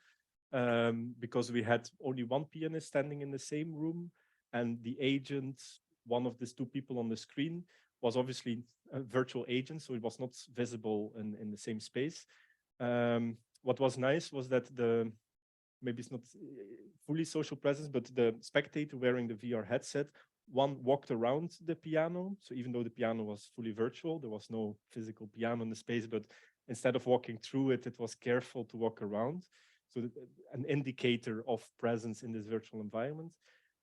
because we had only one pianist standing in the same room, and the agent, one of these two people on the screen, was obviously a virtual agent, so it was not visible in the same space. What was nice was that maybe it's not fully social presence, but the spectator wearing the VR headset, one walked around the piano. So even though the piano was fully virtual, there was no physical piano in the space, but instead of walking through it, it was careful to walk around. So an indicator of presence in this virtual environment.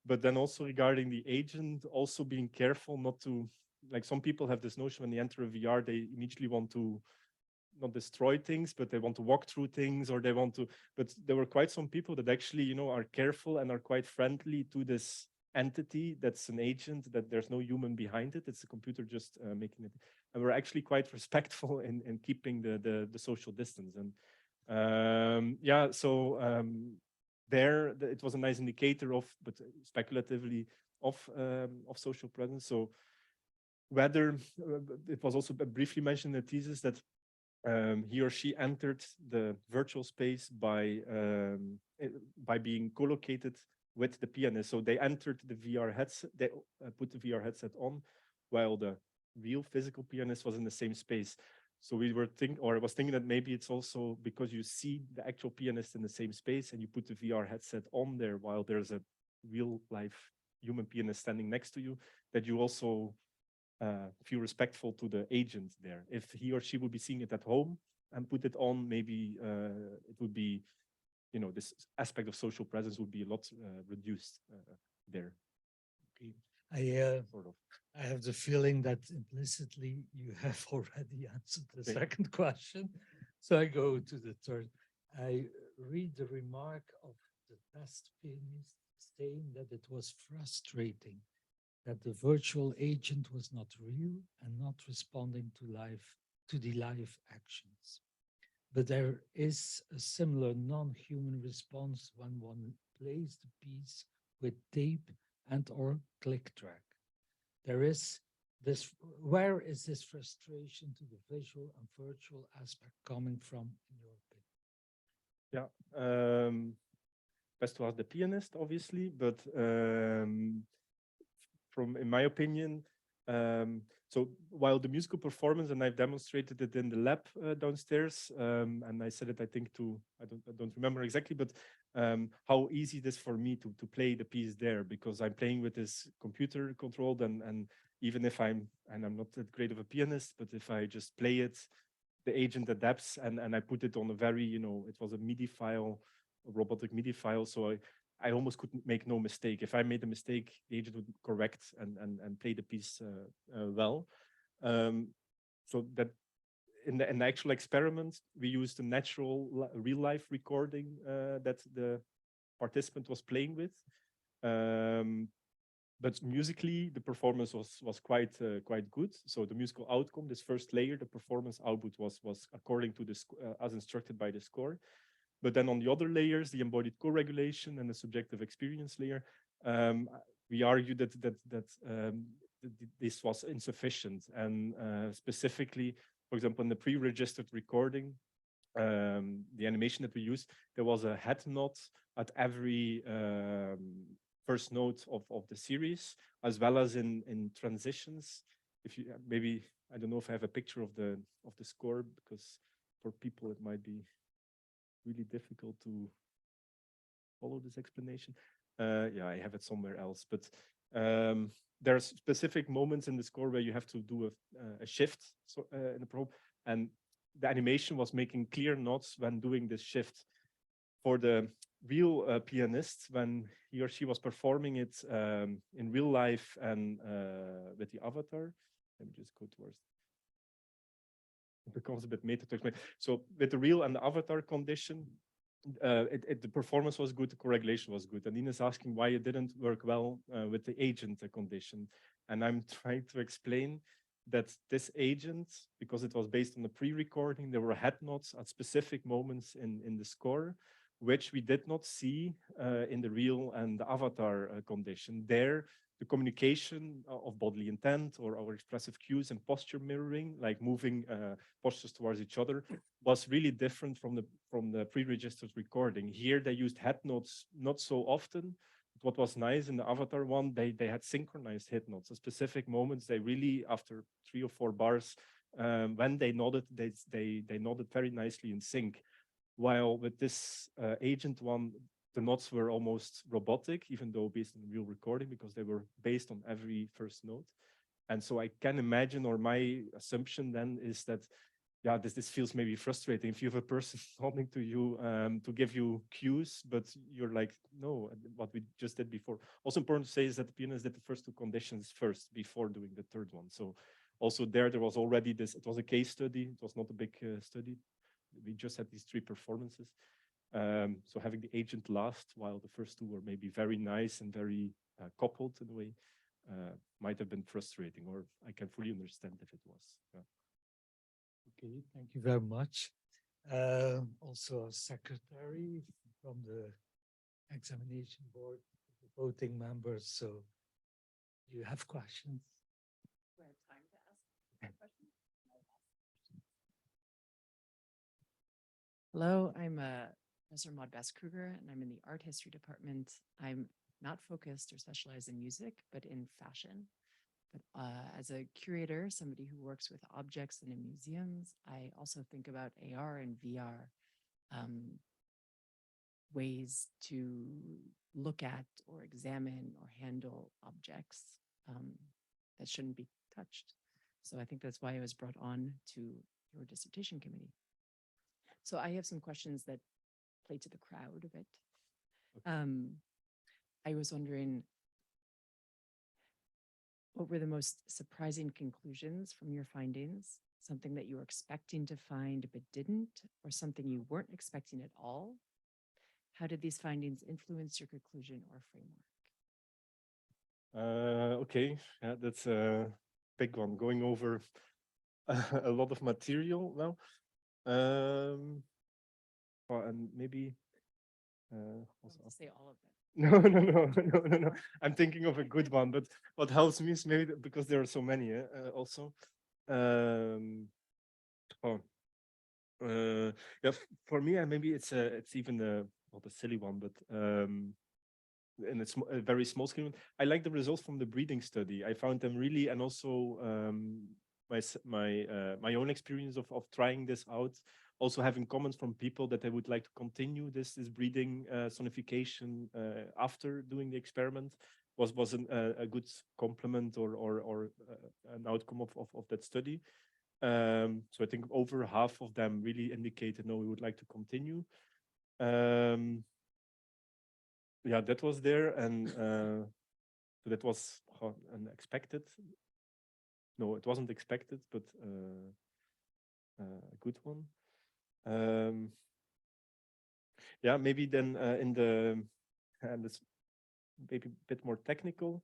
But then also regarding the agent, also being careful not to, like some people have this notion when they enter a VR, they immediately want to not destroy things, but they want to walk through things, or they want to, but there were quite some people that actually, you know, are careful and are quite friendly to this entity that's an agent, that there's no human behind it. It's a computer just making it. And we're actually quite respectful in keeping the social distance. And yeah, so there it was a nice indicator of, but speculatively, of social presence. So whether it was also briefly mentioned in the thesis that he or she entered the virtual space by being co-located with the pianist. So they entered the VR headset, they put the VR headset on, while the real physical pianist was in the same space. So we were I was thinking that maybe it's also because you see the actual pianist in the same space and you put the VR headset on there while there's a real life human pianist standing next to you, that you also feel respectful to the agent there. If he or she would be seeing it at home and put it on, maybe it would be, you know, this aspect of social presence would be a lot reduced there. Okay. I Sort of. I have the feeling that implicitly you have already answered the Okay. second question. So I go to the third. I read the remark of the test pianist saying that it was frustrating that the virtual agent was not real and not responding to the live actions. But there is a similar non-human response when one plays the piece with tape and or click track. There is this, where is this frustration to the visual and virtual aspect coming from, in your opinion? Yeah, best to ask the pianist, obviously, but in my opinion, so while the musical performance, and I've demonstrated it in the lab downstairs, and I said it, I think I don't remember exactly, but how easy it is for me to play the piece there, because I'm playing with this computer controlled, and even if I'm not that great of a pianist, but if I just play it, the agent adapts, and I put it on a very, you know, it was a MIDI file, a robotic MIDI file, so I almost couldn't make no mistake. If I made a mistake, the agent would correct and play the piece well. So that in the actual experiment, we used a natural real life recording that the participant was playing with. But musically, the performance was quite good. So the musical outcome, this first layer, the performance output was according to this as instructed by the score. But then on the other layers, the embodied co-regulation and the subjective experience layer, we argued that this was insufficient. And specifically, for example, in the pre-registered recording, the animation that we used, there was a head nod at every first note of the series, as well as in transitions. If you maybe, I don't know if I have a picture of the score, because for people it might be really difficult to follow this explanation. Yeah, I have it somewhere else, but there's specific moments in the score where you have to do a shift in the probe, and the animation was making clear nods when doing this shift. For the real pianist, when he or she was performing it in real life and with the avatar, let me just go towards. It becomes a bit meta to explain. So with the real and the avatar condition, the performance was good, the co-regulation was good. And Ines asking why it didn't work well with the agent condition. And I'm trying to explain that this agent, because it was based on the pre-recording, there were head nods at specific moments in the score, which we did not see in the real and the avatar condition. There, the communication of bodily intent or our expressive cues and posture mirroring, like moving postures towards each other, was really different from the pre-registered recording. Here, they used head nods not so often. What was nice in the avatar one, they had synchronized head nods. At specific moments, they really, after 3 or 4 bars, when they nodded, they nodded very nicely in sync. While with this agent one, the notes were almost robotic, even though based on real recording, because they were based on every first note. And so I can imagine, or my assumption then is that, yeah, this feels maybe frustrating. If you have a person talking to you to give you cues, but you're like, no, what we just did before. Also important to say is that the pianist did the first 2 conditions first before doing the third one. So also there was already this, it was a case study. It was not a big study. We just had these 3 performances. So having the agent last while the first 2 were maybe very nice and very coupled in a way might have been frustrating, or I can fully understand if it was. Yeah. Okay, thank you very much. Also a secretary from the examination board, the voting members. So you have questions? Do I have time to ask questions? Hello, I'm Professor Maud Best-Kruger, and I'm in the art history department. I'm not focused or specialized in music, but in fashion. But as a curator, somebody who works with objects and in museums, I also think about AR and VR ways to look at or examine or handle objects that shouldn't be touched. So I think that's why I was brought on to your dissertation committee. So I have some questions that play to the crowd a bit. I was wondering, what were the most surprising conclusions from your findings? Something that you were expecting to find but didn't, or something you weren't expecting at all? How did these findings influence your conclusion or framework? Okay, yeah, that's a big one, going over a lot of material now. And maybe also Say all of them. no. I'm thinking of a good one, but what helps me is maybe because there are so many also. Yeah, for me, maybe it's even not a silly one, but and it's a very small scale. I like the results from the breeding study. I found them really, and also my own experience of trying this out, also having comments from people that they would like to continue this breeding sonification after doing the experiment was a good complement or an outcome of that study. So I think over half of them really indicated, no, we would like to continue. Yeah, that was there, and so that was unexpected. No, it wasn't expected, but a good one. Yeah, maybe then in the, and this maybe a bit more technical,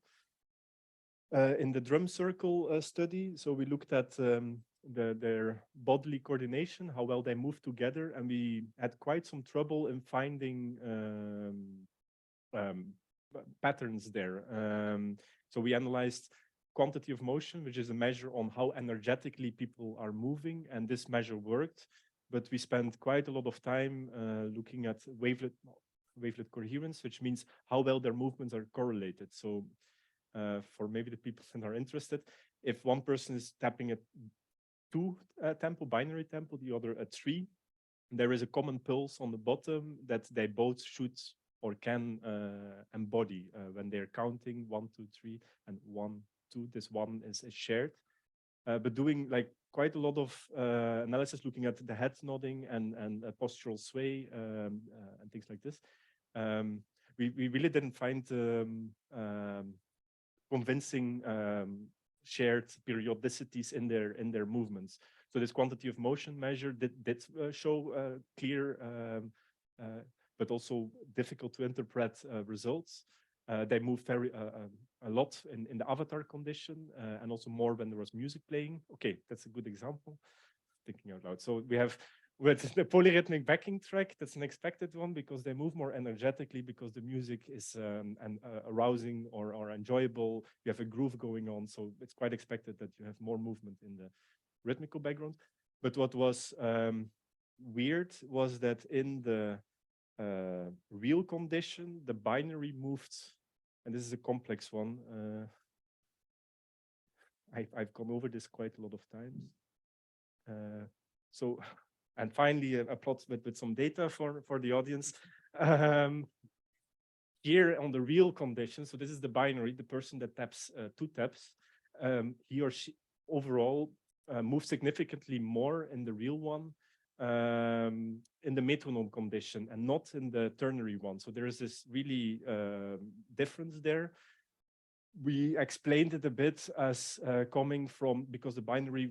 in the drum circle study. So we looked at their bodily coordination, how well they move together, and we had quite some trouble in finding patterns there. So we analyzed quantity of motion, which is a measure on how energetically people are moving, and this measure worked. But we spent quite a lot of time looking at wavelet coherence, which means how well their movements are correlated. So for maybe the people that are interested, if one person is tapping a 2 tempo, binary tempo, the other a 3, there is a common pulse on the bottom that they both should or can embody when they're counting 1, 2, 3, and 1, 2. This one is shared. But doing like quite a lot of analysis, looking at the head nodding and postural sway and things like this, we really didn't find convincing shared periodicities in their movements. So this quantity of motion measure did show clear, but also difficult to interpret results. They moved a lot in the avatar condition, and also more when there was music playing. Okay, that's a good example. Thinking out loud. So we have with the polyrhythmic backing track, that's an expected one because they move more energetically because the music is arousing or enjoyable. You have a groove going on, so it's quite expected that you have more movement in the rhythmical background. But what was weird was that in the real condition, the binary moved, and this is a complex one. I've gone over this quite a lot of times. So, and finally, a plot with some data for the audience. Here on the real condition, so this is the binary, the person that taps 2 taps, he or she overall moves significantly more in the real one in the metronome condition and not in the ternary one. So there is this really difference there. We explained it a bit as coming from, because the binary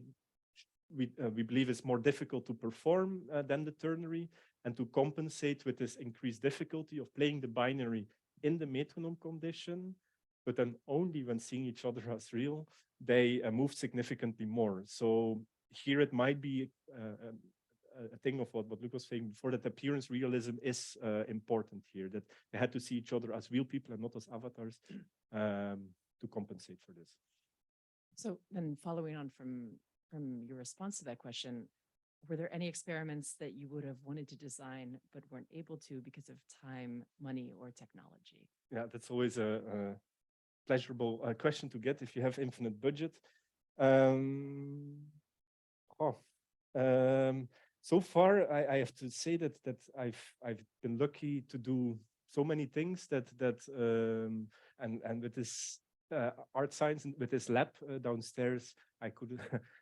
we believe is more difficult to perform than the ternary, and to compensate with this increased difficulty of playing the binary in the metronome condition, but then only when seeing each other as real, they moved significantly more. So here it might be a thing of what Luc was saying before, that appearance realism is important here, that they had to see each other as real people and not as avatars to compensate for this. So then following on from your response to that question, were there any experiments that you would have wanted to design but weren't able to because of time, money, or technology? Yeah, that's always a pleasurable question to get if you have infinite budget. Um, oh, so far, I have to say that I've been lucky to do so many things that and with this art science and with this lab downstairs, I could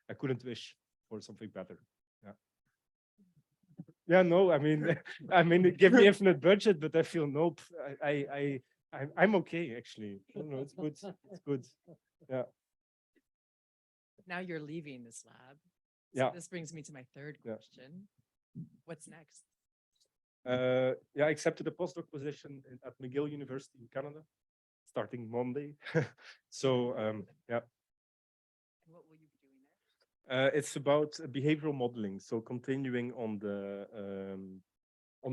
I couldn't wish for something better. Yeah. Yeah, no, I mean, I mean, give me infinite budget, but I feel nope. I'm okay actually. No, no, it's good. It's good. Yeah. Now you're leaving this lab. So Yeah. this brings me to my third Yeah. question. What's next? Yeah, I accepted a postdoc position at McGill University in Canada, starting Monday. So yeah. And what will you be doing there? It's about behavioral modeling, so continuing on the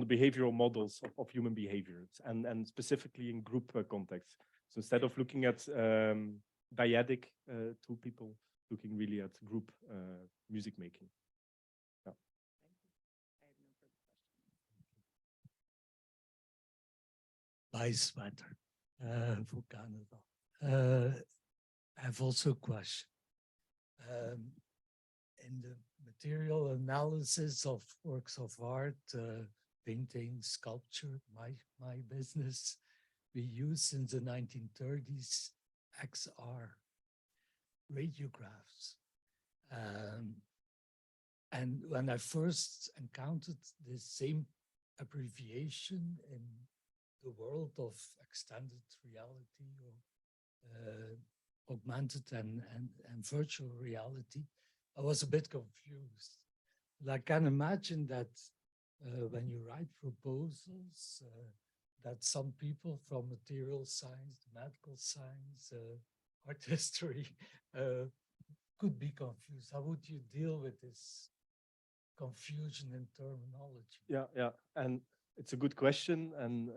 behavioral models of human behaviors, and specifically in group context. So instead of looking at dyadic two people, looking really at group music making. Yeah. I have no further questions. Nice weather for Canada. I have also a question. In the material analysis of works of art, painting, sculpture, my business, we used since the 1930s XR radiographs. And when I first encountered the same abbreviation in the world of extended reality or augmented and virtual reality, I was a bit confused. But I can imagine that when you write proposals, that some people from material science, medical science, art history could be confused. How would you deal with this confusion in terminology? Yeah, yeah, and it's a good question and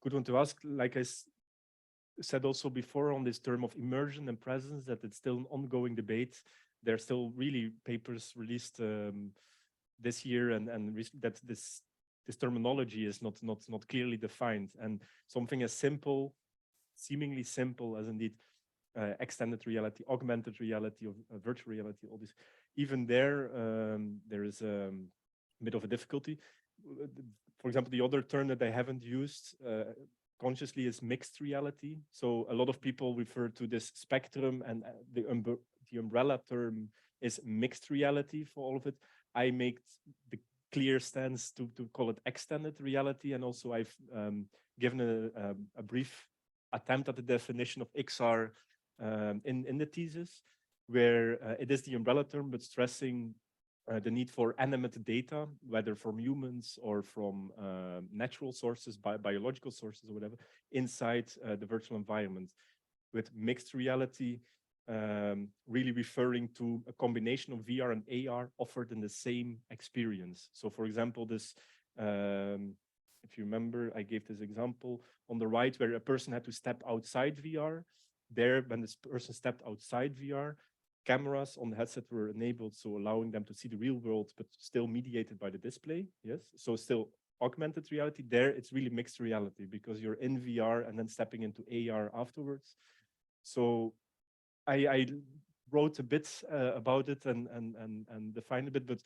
good one to ask. Like I said also before on this term of immersion and presence, that it's still an ongoing debate. There are still really papers released this year, and that this terminology is not clearly defined. And something as simple, seemingly simple as indeed extended reality, augmented reality, or virtual reality, all this, even there is a bit of a difficulty. For example, the other term that I haven't used consciously is mixed reality. So a lot of people refer to this spectrum, and the umbrella term is mixed reality for all of it. I make the clear stance to call it extended reality, and also I've given a brief attempt at the definition of XR in the thesis, where it is the umbrella term, but stressing the need for animate data, whether from humans or from natural sources, biological sources or whatever, inside the virtual environment, with mixed reality really referring to a combination of VR and AR offered in the same experience. So for example, this, if you remember, I gave this example on the right where a person had to step outside VR. There, when this person stepped outside VR, cameras on the headset were enabled, so allowing them to see the real world, but still mediated by the display. Yes, so still augmented reality. There, it's really mixed reality because you're in VR and then stepping into AR afterwards. So I wrote a bit about it and defined a bit, but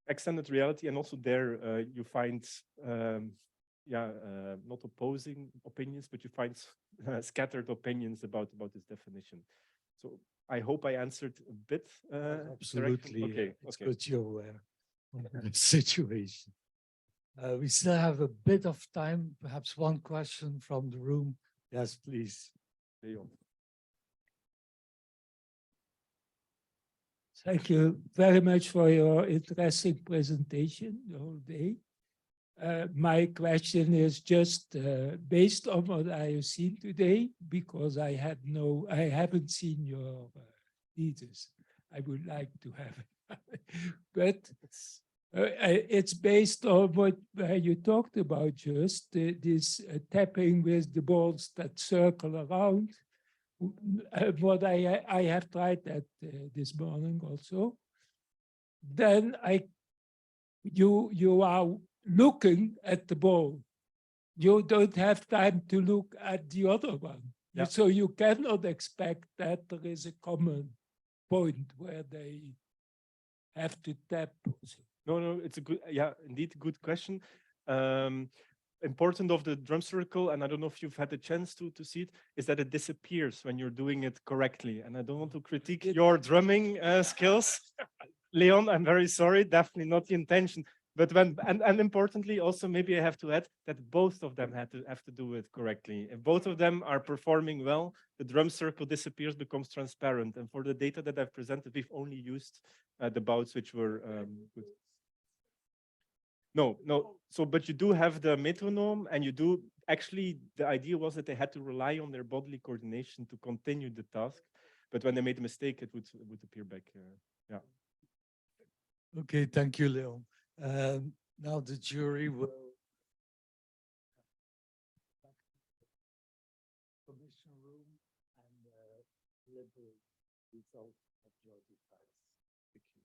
extended reality, and also there you find not opposing opinions, but you find scattered opinions about this definition. So I hope I answered a bit. Absolutely. Okay. It's Okay. good you're aware of the situation. We still have a bit of time, perhaps one question from the room. Yes, please. Leon. Thank you very much for your interesting presentation the whole day. My question is just based on what I have seen today, because I haven't seen your thesis. I would like to have it, but it's based on what you talked about, just this tapping with the balls that circle around. What I have tried that this morning also. Then you are looking at the ball. You don't have time to look at the other one. Yeah. So you cannot expect that there is a common point where they have to tap. No, it's a good, yeah, indeed, good question. Important of the drum circle, and I don't know if you've had the chance to see it, is that it disappears when you're doing it correctly. And I don't want to critique your drumming skills, Leon. I'm very sorry, definitely not the intention. But when and importantly, also maybe I have to add that both of them have to do it correctly. If both of them are performing well, the drum circle disappears, becomes transparent. And for the data that I've presented, we've only used the bouts which were good. No. So, but you do have the metronome, and you do actually. The idea was that they had to rely on their bodily coordination to continue the task. But when they made a mistake, it would appear back. Yeah. Okay, thank you, Leon. Now the jury will. Commission room and deliver results of your device. Thank you.